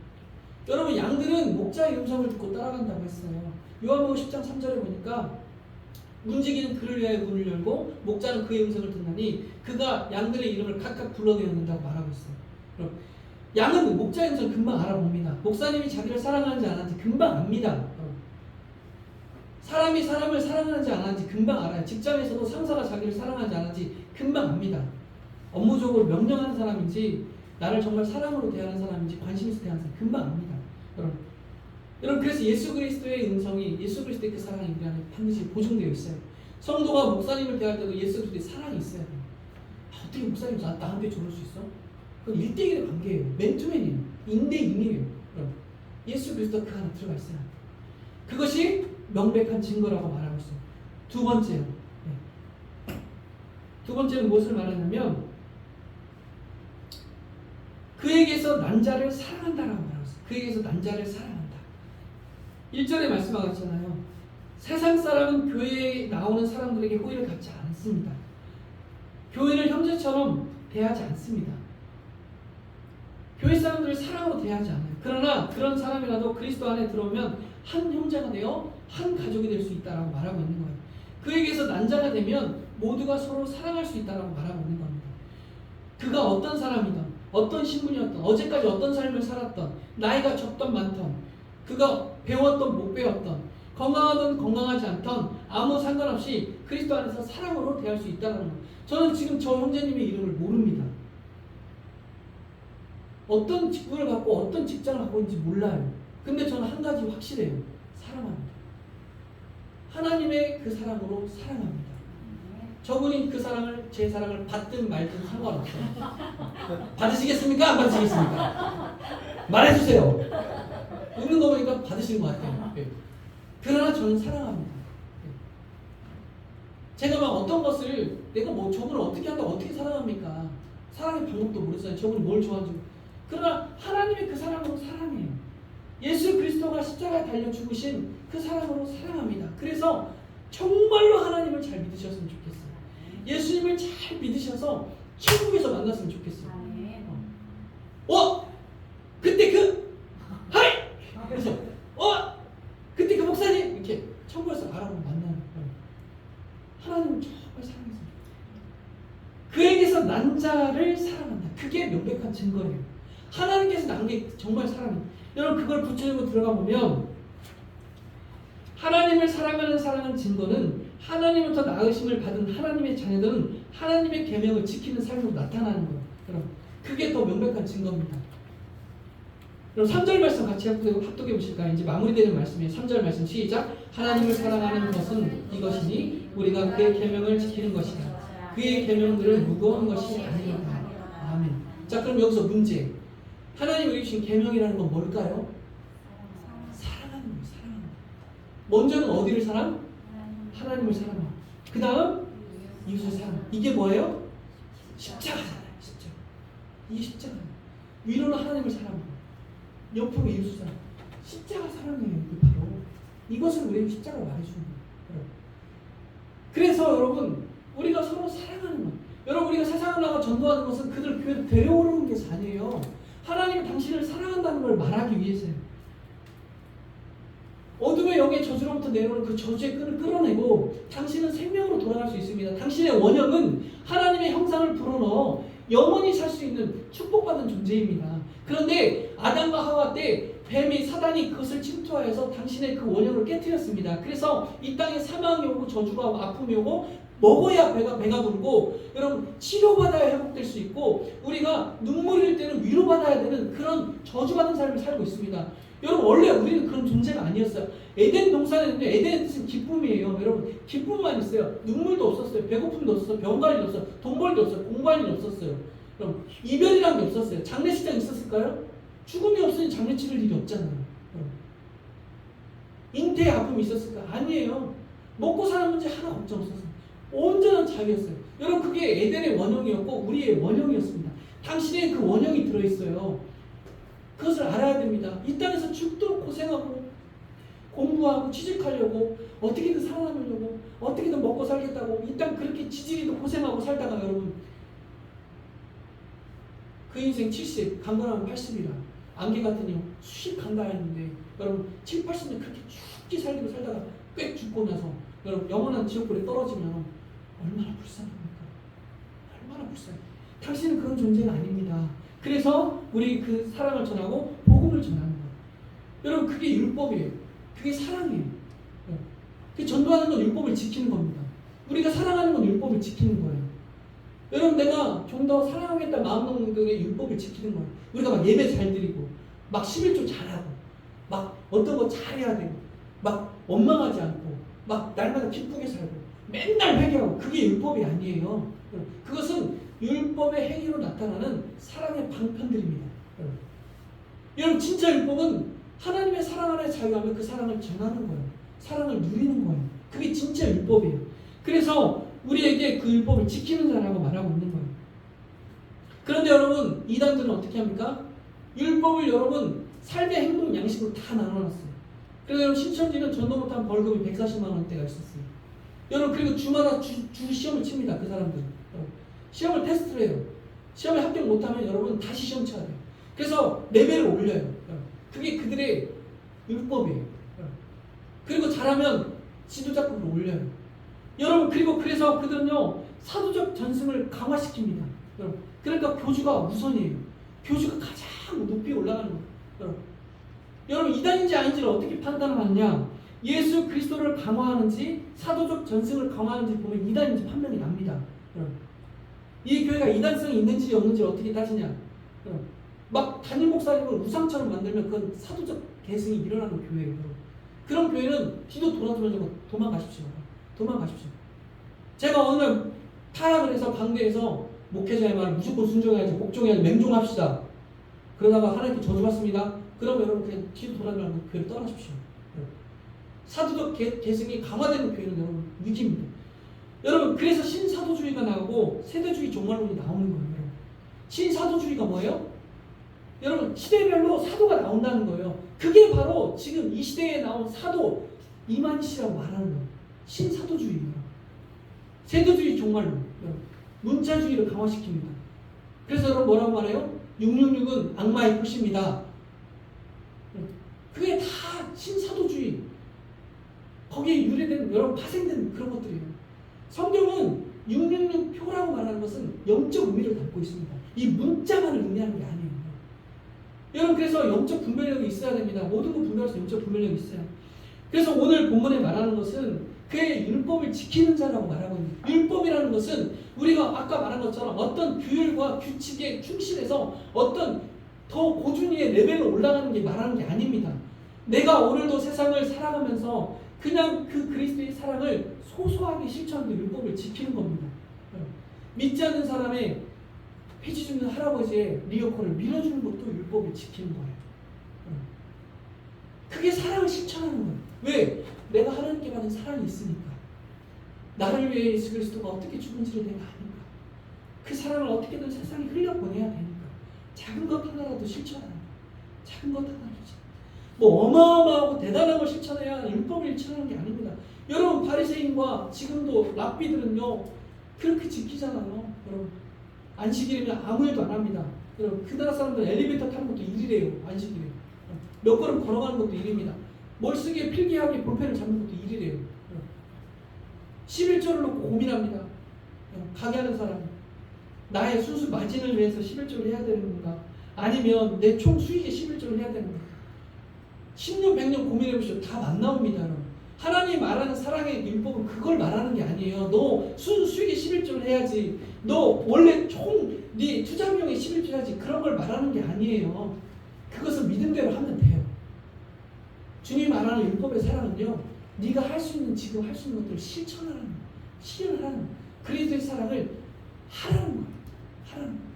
여러분, 양들은 목자의 음성을 듣고 따라간다고 했어요. 요한복음 10장 3절에 보니까 문지기는 그를 위하여 문을 열고 목자는 그의 음성을 듣나니 그가 양들의 이름을 각각 불러내었는다고 말하고 있어요. 그럼 양은 목자의 음성을 금방 알아봅니다. 목사님이 자기를 사랑하는지 안 하는지 금방 압니다. 사람이 사람을 사랑하는지 안 하는지 금방 알아요. 직장에서도 상사가 자기를 사랑하는지 안 하는지 금방 압니다. 업무적으로 명령하는 사람인지 나를 정말 사랑으로 대하는 사람인지 관심 있어 대하는 사람 금방 압니다. 여러분, 그래서 예수 그리스도의 음성이, 예수 그리스도의 그 사랑이 우리 안에 반드시 보존되어 있어요. 성도가 목사님을 대할 때도 예수 그리스도의 사랑이 있어야 돼요. 어떻게 목사님 나한테 저럴 수 있어? 그건 1대1의 관계예요. 맨투맨이에요. 인대인이에요. 예수 그리스도 그 안에 들어가 있어요. 그것이 명백한 증거라고 말하고 있어요. 두 번째요. 두 번째는 무엇을 말하냐면 그에게서 난 자를 사랑한다라고 말하고 있어요. 그에게서 난 자를 사랑한다. 1절에 말씀하고 있잖아요. 세상 사람은 교회에 나오는 사람들에게 호의를 갖지 않습니다. 교회를 형제처럼 대하지 않습니다. 교회 사람들을 사랑으로 대하지 않아요. 그러나 그런 사람이라도 그리스도 안에 들어오면 한 형제가 되어 한 가족이 될 수 있다라고 말하고 있는 거예요. 그에게서 난자가 되면 모두가 서로 사랑할 수 있다라고 말하고 있는 겁니다. 그가 어떤 사람이든 어떤 신분이었던 어제까지 어떤 삶을 살았던 나이가 적던 많던 그가 배웠던 못 배웠던 건강하든 건강하지 않던 아무 상관없이 그리스도 안에서 사랑으로 대할 수 있다는 거예요. 저는 지금 저 형제님의 이름을 모릅니다. 어떤 직분을 갖고 어떤 직장을 갖고 있는지 몰라요. 근데 저는 한 가지 확실해요. 사랑합니다. 하나님의 그 사랑으로 사랑합니다. 저분이 그 사랑을 제 사랑을 받든 말든 상관없어요. 받으시겠습니까? 안 받으시겠습니까? 말해주세요. 웃는 거 보니까 받으시는 것 같아요. 그러나 저는 사랑합니다. 제가 막 어떤 것을 내가 뭐 저분을 어떻게 한다고 어떻게 사랑합니까? 사랑의 방법도 모르겠어요. 저분이 뭘 좋아하는지. 그러나 하나님의 그 사랑으로 사랑해요. 예수 그리스도가 십자가에 달려 죽으신 그 사랑으로 사랑합니다. 그래서 정말로 하나님을 잘 믿으셨으면 좋겠어요. 예수님을 잘 믿으셔서 천국에서 만났으면 좋겠어요. 그때 하이! 그래서 그때 그 목사님! 이렇게 천국에서 알아보고 만나는 거예요. 하나님을 정말 사랑해서 그에게서 난 자를 사랑한다. 그게 명백한 증거예요. 하나님께서 난 게 정말 사랑이에요. 여러분 그걸 붙여주고 들어가 보면 하나님을 사랑하는 사랑은 증거는 하나님부터 낳으심을 받은 하나님의 자녀들은 하나님의 계명을 지키는 삶으로 나타나는 거예요. 그럼 그게 더 명백한 증거입니다. 그럼 3절 말씀 같이 합독해 보실까요? 이제 마무리되는 말씀이에요. 3절 말씀 시작. 하나님을 사랑하는 것은 이것이니 우리가 그의 계명을 지키는 것이다. 그의 계명들은 무거운 것이 아닙니다. 아멘. 자 그럼 여기서 문제. 하나님이 주신 계명이라는 건 뭘까요? 사랑하는 거예요. 사랑하는 거예요. 먼저는 어디를 사랑? 하나님을 사랑하고 그 다음 이웃을 사랑. 이게 뭐예요? 십자가잖아요. 십자가. 이게 십자가예요. 위로는 하나님을 사랑하고 옆으로 이웃을 사랑. 십자가 사랑이에요. 이게 바로 이것을 우리에게 십자가로 말해주는 거예요. 그래서 여러분 우리가 서로 사랑하는 것. 여러분 우리가 세상을 나가 전도하는 것은 그들 교회를 데려오는 게 아니에요. 하나님이 당신을 사랑한다는 걸 말하기 위해서요. 어둠의 영의 저주로부터 내려오는 그 저주의 끈을 끌어내고 당신은 생명으로 돌아갈 수 있습니다. 당신의 원형은 하나님의 형상을 불어넣어 영원히 살 수 있는 축복받은 존재입니다. 그런데 아담과 하와 때 뱀이 사단이 그것을 침투하여서 당신의 그 원형을 깨뜨렸습니다. 그래서 이 땅에 사망이 오고 저주가 아픔이 오고 먹어야 배가 부르고 여러분 치료받아야 회복될 수 있고 우리가 눈물 흘릴 때는 위로받아야 되는 그런 저주받은 삶을 살고 있습니다. 여러분 원래 우리는 그런 존재가 아니었어요. 에덴 동산에는 에덴의 뜻은 기쁨이에요. 여러분 기쁨만 있어요. 눈물도 없었어요. 배고픔도 없었어요. 병 갈 일도 없어요. 돈 벌 일도 없어요. 공부할 일도 없었어요. 여러분 이별이란 게 없었어요. 장례식장 있었을까요? 죽음이 없으니 장례 치를 일이 없잖아요. 잉태의 아픔이 있었을까? 아니에요. 먹고 사는 문제 하나 걱정 없었어요. 온전한 자유였어요. 여러분 그게 에덴의 원형이었고 우리의 원형이었습니다. 당신의 그 원형이 들어있어요. 그것을 알아야 됩니다. 이 땅에서 죽도록 고생하고 공부하고 취직하려고 어떻게든 살아남으려고 어떻게든 먹고 살겠다고 이 땅 그렇게 지지리도 고생하고 살다가 여러분 그 인생 70, 강건하면 80이라 안개 같으니 수십 강간했는데 여러분 7, 80년 그렇게 죽기 살기로 살다가 꽤 죽고 나서 여러분 영원한 지옥불에 떨어지면 얼마나 불쌍합니까? 얼마나 불쌍해. 당신은 그런 존재가 아닙니다. 그래서 우리 그 사랑을 전하고 복음을 전하는 거예요. 여러분 그게 율법이에요. 그게 사랑이에요. 그 전도하는 건 율법을 지키는 겁니다. 우리가 사랑하는 건 율법을 지키는 거예요. 여러분 내가 좀 더 사랑하겠다 마음 먹는 게 율법을 지키는 거예요. 우리가 막 예배 잘 드리고 막 11조 잘하고 막 어떤 거 잘해야 되고 막 원망하지 않고 막 날마다 기쁘게 살고 맨날 회개하고 그게 율법이 아니에요. 그것은 율법의 행위로 나타나는 사랑의 방편들입니다. 여러분 진짜 율법은 하나님의 사랑 안에 자유하면 그 사랑을 전하는 거예요. 사랑을 누리는 거예요. 그게 진짜 율법이에요. 그래서 우리에게 그 율법을 지키는 자라고 말하고 있는 거예요. 그런데 여러분, 이단들은 어떻게 합니까? 율법을 여러분 삶의 행동 양식으로 다 나눠놨어요. 그래서 여러분, 신천지는 전도 못한 벌금이 140만 원대가 있었어요. 여러분, 그리고 주마다 주 시험을 칩니다. 그 사람들. 시험을 테스트를 해요. 시험에 합격 못하면 여러분 다시 시험 쳐야 돼요. 그래서 레벨을 올려요. 그게 그들의 율법이에요. 그리고 잘하면 지도자급으로 올려요. 여러분, 그리고 그래서 그들은요 사도적 전승을 강화시킵니다. 그러니까 교주가 우선이에요. 교주가 가장 높이 올라가는 거예요. 여러분, 이단인지 아닌지를 어떻게 판단하느냐? 예수 그리스도를 강화하는지 사도적 전승을 강화하는지 보면 이단인지 판명이 납니다. 이 교회가 이단성이 있는지 없는지 어떻게 따지냐? 막 담임 목사님을 우상처럼 만들면 그건 사도적 계승이 일어나는 교회예요. 그런 교회는 뒤도 돌아보면서 도망가십시오. 도망가십시오. 제가 어느 날 타락을 해서 강대에서 목회자의 말을 무조건 순종해야지, 복종해야지, 맹종합시다. 그러다가 하나님께 저주받습니다. 그러면 여러분 그냥 뒤도 돌아보면 교회를 떠나십시오. 사도적 계승이 강화되는 교회는 여러분 위기입니다. 여러분, 그래서 신사도주의가 나오고 세대주의 종말론이 나오는 거예요. 신사도주의가 뭐예요? 여러분, 시대별로 사도가 나온다는 거예요. 그게 바로 지금 이 시대에 나온 사도 이만희 씨라고 말하는 거예요. 신사도주의예요. 세대주의 종말론, 문자주의를 강화시킵니다. 그래서 여러분 뭐라고 말해요? 666은 악마의 표시입니다. 그게 다 신사도주의, 거기에 유래된 여러분 파생된 그런 것들이에요. 성경은 666표라고 말하는 것은 영적 의미를 담고 있습니다. 이 문자만을 의미하는 게 아니에요. 여러분, 그래서 영적 분별력이 있어야 됩니다. 모든 거 분별해서 영적 분별력이 있어요. 그래서 오늘 본문에 말하는 것은 그의 율법을 지키는 자라고 말하고 있는 거예요. 율법이라는 것은 우리가 아까 말한 것처럼 어떤 규율과 규칙에 충실해서 어떤 더 고준위의 레벨로 올라가는 게 말하는 게 아닙니다. 내가 오늘도 세상을 살아가면서 그냥 그 그리스도의 사랑을 소소하게 실천하는 율법을 지키는 겁니다. 믿지 않는 사람의 폐지 주는 할아버지의 리어커를 밀어주는 것도 율법을 지키는 거예요. 그게 사랑을 실천하는 거예요. 왜? 내가 하나님께 받은 사랑이 있으니까. 나를 위해 예수 그리스도가 어떻게 죽은지를 내가 아니까. 그 사랑을 어떻게든 세상에 흘려보내야 되니까. 작은 것 하나라도 실천하는 거예요. 작은 것 하나라도. 뭐 어마어마하고 대단한 걸 실천해야 율법을 실천하는 게 아닙니다. 여러분, 바리새인과 지금도 랍비들은요 그렇게 지키잖아요. 여러분, 안식일이면 아무 일도 안 합니다. 여러분, 그 나라 사람들 엘리베이터 타는 것도 일이래요. 안식일에 몇 걸음 걸어가는 것도 일입니다. 멀쓰기에 필기하게 볼펜을 잡는 것도 일이래요. 11조를 놓고 고민합니다. 가게 하는 사람, 나의 순수 마진을 위해서 11조를 해야 되는 건가? 아니면 내 총 수익의 11조를 해야 되는 건가? 10년, 100년 고민해보시죠. 답 안 나옵니다. 하나님이 말하는 사랑의 율법은 그걸 말하는 게 아니에요. 너 수익의 11조를 해야지. 너 원래 네 투자 비용의 11조 해야지. 그런 걸 말하는 게 아니에요. 그것은 믿음대로 하면 돼요. 주님이 말하는 율법의 사랑은요, 네가 할 수 있는, 지금 할 수 있는 것들을 실천하는 거예요. 실현을 하는 거예요. 그리스도의 사랑을 하라는 거예요. 하라는 거예요.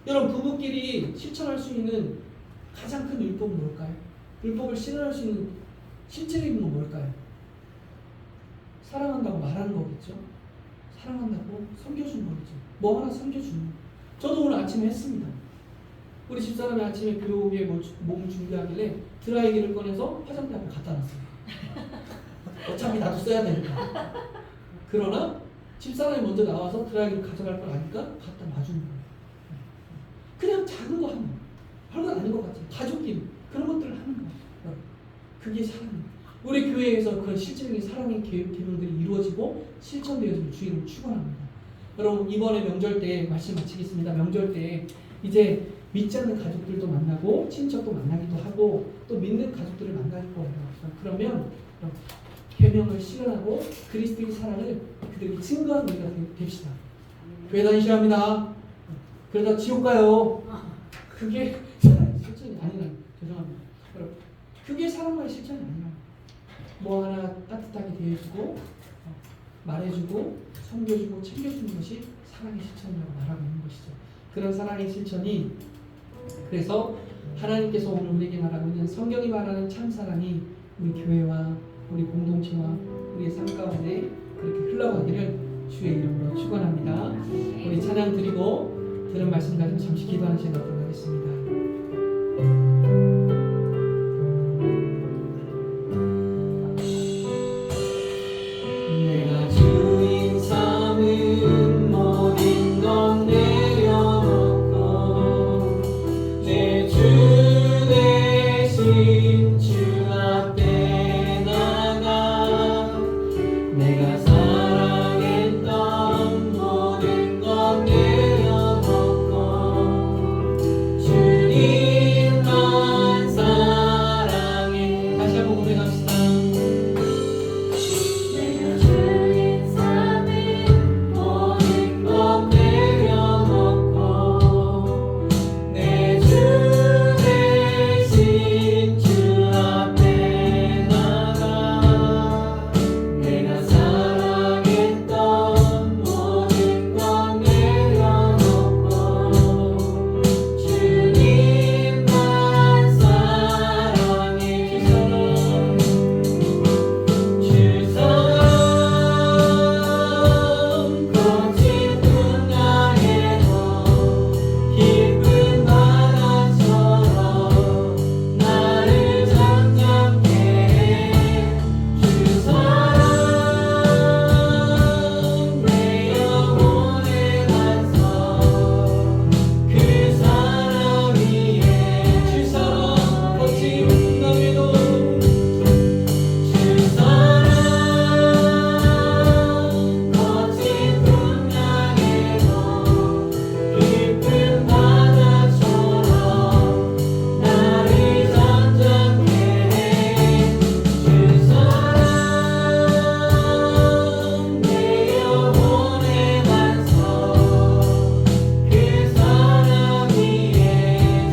여러분, 부부끼리 실천할 수 있는 가장 큰 율법은 뭘까요? 율법을 실현할 수 있는 실제적인 건 뭘까요? 사랑한다고 말하는 거겠죠? 사랑한다고 섬겨주는 거겠죠? 뭐 하나 섬겨주는 거예요. 저도 오늘 아침에 했습니다. 우리 집사람이 아침에 교육에 몸 준비하길래 드라이기를 꺼내서 화장대 앞에 갖다 놨어요. 어차피 나도 써야 되니까. 그러나 집사람이 먼저 나와서 드라이기를 가져갈 걸 아니까 갖다 놔주는 거예요. 그냥 작은 거 하는 거예요. 별건 아닌 것 같아요. 가족끼리 그런 것들을 하는 거예요. 그게 사랑입니다. 우리 교회에서 그런 실질적인 사랑의 계명들이 이루어지고 실천되어지는 주의를 축원합니다. 여러분, 이번에 명절 때 말씀 마치겠습니다. 명절 때 이제 믿지 않는 가족들도 만나고 친척도 만나기도 하고 또 믿는 가족들을 만날 거예요. 그러면 계명을 실현하고 그리스도의 사랑을 그들이 증거하는 우리가 됩시다. 교회 다니셔야 합니다. 그러다 지옥 가요. 그게 실천이 아니라 죄송합니다. 여러분, 그게 사랑과의 실천이 아니라 뭐 하나 따뜻하게 대해주고 말해주고 섬겨주고 챙겨주는 것이 사랑의 실천이라고 말하고 있는 것이죠. 그런 사랑의 실천이 그래서 하나님께서 오늘 우리에게 말하고 있는 성경이 말하는 참사랑이 우리 교회와 우리 공동체와 우리의 삶 가운데 그렇게 흘러가기를 주의 이름으로 축원합니다. 우리 찬양 드리고 들은 말씀 가지고 잠시 기도하는 시간 갖도록 하겠습니다. 내가 주인 삼은 모든 것 내려놓고 내 주 대신 주 앞에 나가 내가 사랑했던 모든 것 내려놓고 주님만 사랑해. 다시 한번 고백합시다. 내가 주인 삼은 모든 것 내려놓고 내 주 대신 주 앞에 나가 내가 사랑했던 모든 것 내려놓고 주님만 사랑해. 주사랑 거친 풍랑에도 깊은 바다처럼 나를 잠잠케 해. 주사랑 내 영혼의 반석 그 사랑 위에 주사랑 거친 풍랑에도 주사랑 거친 풍랑에도 깊은 바다처럼 나를 잠잠케 해. 주사랑 내 영혼의 반석 그 사랑 위에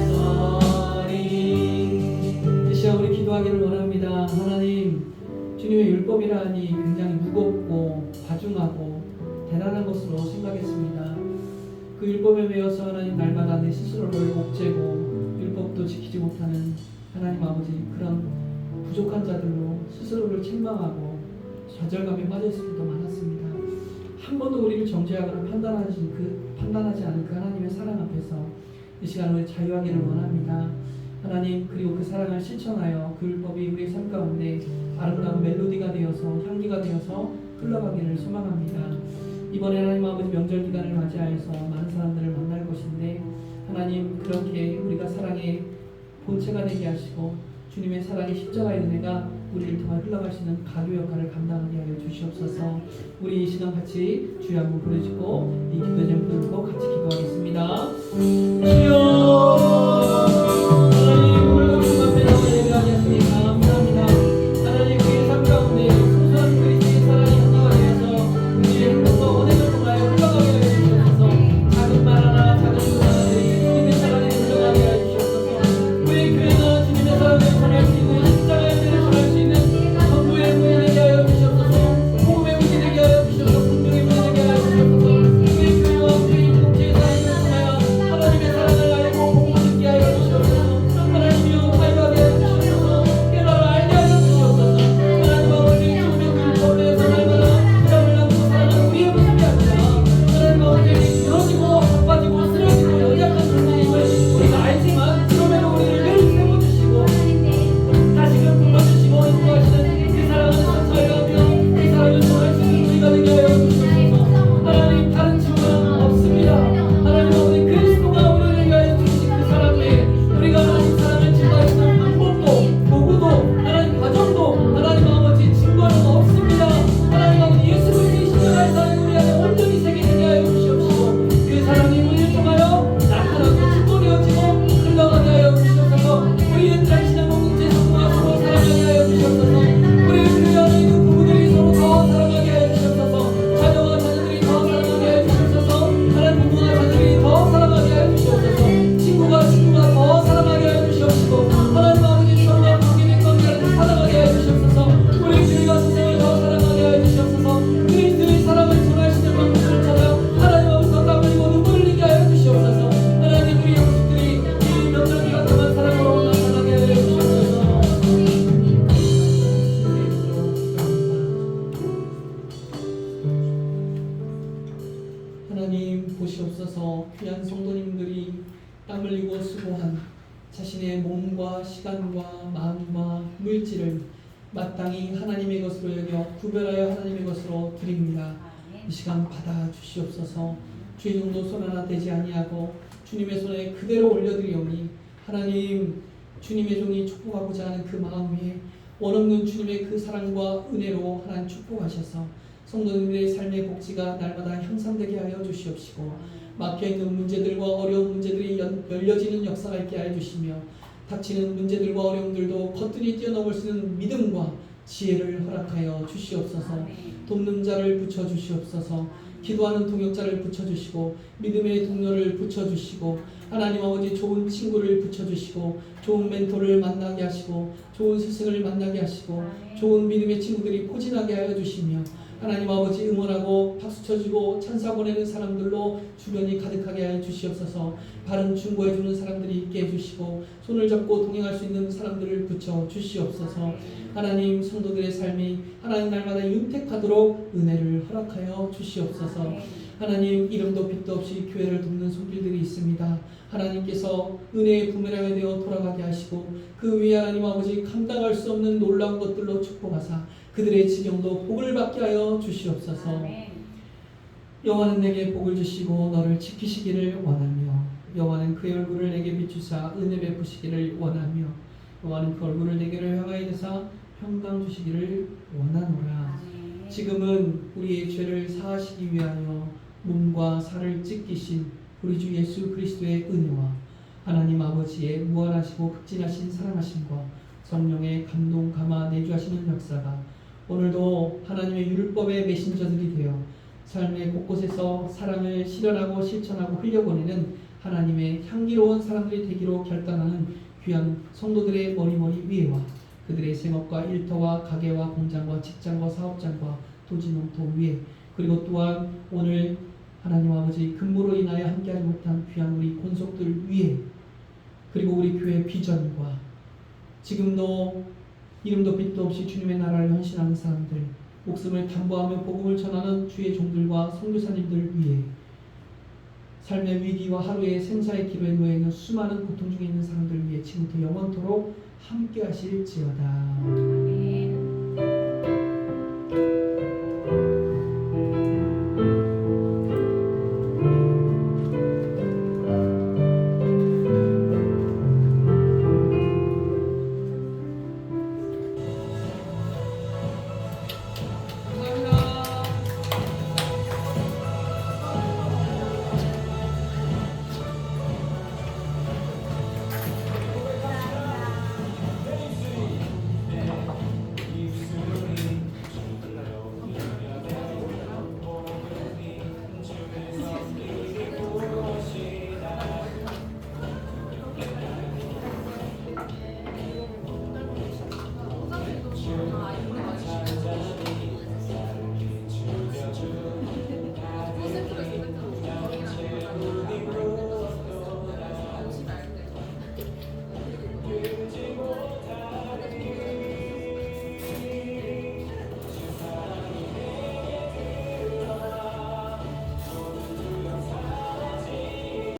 서리. 이 시간 우리 기도하기를 원합니다. 하나님, 주님의 율법이라니 굉장히 무겁고 과중하고 대단한 것으로 생각했습니다. 그 율법에 매여서 하나님 날마다 내 스스로를 옥죄고 율법도 지키지 못하는 하나님 아버지 그런 부족한 자들로 스스로를 책망하고 좌절감에 빠져있을 때도 많았습니다. 한 번도 우리를 정죄하거나 판단하지 않은 그 하나님의 사랑 앞에서 이 시간 우리 자유하기를 원합니다. 하나님, 그리고 그 사랑을 실천하여 그 율법이 우리의 삶 가운데 아름다운 멜로디가 되어서 향기가 되어서 흘러가기를 소망합니다. 이번에 하나님 아버지 명절 기간을 맞이하여서 많은 사람들을 만날 것인데 하나님, 그렇게 우리가 사랑의 본체가 되게 하시고 주님의 사랑의 십자가의 은혜가 우리를 통해 흘러갈 수 있는 가교 역할을 감당하게 하여 주시옵소서. 우리 이 시간 같이 주여 한번 부르시고 이 기도 제목 들고 같이 기도하겠습니다. 주여 우리 하나님 보시옵소서. 귀한 성도님들이 땀 흘리고 수고한 자신의 몸과 시간과 마음과 물질을 마땅히 하나님의 것으로 여겨 구별하여 하나님의 것으로 드립니다. 이 시간 받아 주시옵소서. 주의 종도 손 하나 대지 아니하고 주님의 손에 그대로 올려드리오니 하나님, 주님의 종이 축복하고자 하는 그 마음 위에 원없는 주님의 그 사랑과 은혜로 하나님 축복하셔서 성도님들의 삶의 복지가 날마다 향상되게 하여 주시옵시고, 막혀있는 문제들과 어려운 문제들이 열려지는 역사가 있게 하여 주시며, 닥치는 문제들과 어려움들도 겉들이 뛰어넘을 수 있는 믿음과 지혜를 허락하여 주시옵소서. 돕는 자를 붙여주시옵소서. 기도하는 동역자를 붙여주시고 믿음의 동료를 붙여주시고 하나님 아버지 좋은 친구를 붙여주시고 좋은 멘토를 만나게 하시고 좋은 스승을 만나게 하시고 좋은 믿음의 친구들이 포진하게 하여 주시며 하나님 아버지 응원하고 박수 쳐주고 찬사 보내는 사람들로 주변이 가득하게 하여 주시옵소서. 바른 충고해 주는 사람들이 있게 해주시고 손을 잡고 동행할 수 있는 사람들을 붙여 주시옵소서. 하나님, 성도들의 삶이 하나님 날마다 윤택하도록 은혜를 허락하여 주시옵소서. 하나님, 이름도 빛도 없이 교회를 돕는 손길들이 있습니다. 하나님께서 은혜의 부메랑이 되어 돌아가게 하시고 그 위에 하나님 아버지 감당할 수 없는 놀라운 것들로 축복하사 그들의 지경도 복을 받게 하여 주시옵소서. 여호와는 내게 복을 주시고 너를 지키시기를 원하며 여호와는 그의 얼굴을 내게 비추사 은혜 베푸시기를 원하며 여호와는 그 얼굴을 내게로 향하여 드사 평강 주시기를 원하노라. 지금은 우리의 죄를 사하시기 위하여 몸과 살을 찢기신 우리 주 예수 그리스도의 은혜와 하나님 아버지의 무한하시고 극진하신 사랑하심과 성령의 감동 감화 내주하시는 역사가 오늘도 하나님의 율법의 메신저들이 되어 삶의 곳곳에서 사랑을 실현하고 실천하고 흘려보내는 하나님의 향기로운 사람들이 되기로 결단하는 귀한 성도들의 머리머리 위에와 그들의 생업과 일터와 가게와 공장과 직장과 사업장과 토지 농토 위에 그리고 또한 오늘 하나님 아버지 근무로 인하여 함께하지 못한 귀한 우리 권속들 위에 그리고 우리 교회 비전과 지금도 이름도 빛도 없이 주님의 나라를 헌신하는 사람들 목숨을 담보하며 복음을 전하는 주의 종들과 선교사님들 위에 삶의 위기와 하루의 생사의 기로에 놓여있는 수많은 고통 중에 있는 사람들 위해 지금부터 영원토록 함께 하실지어다. 아멘.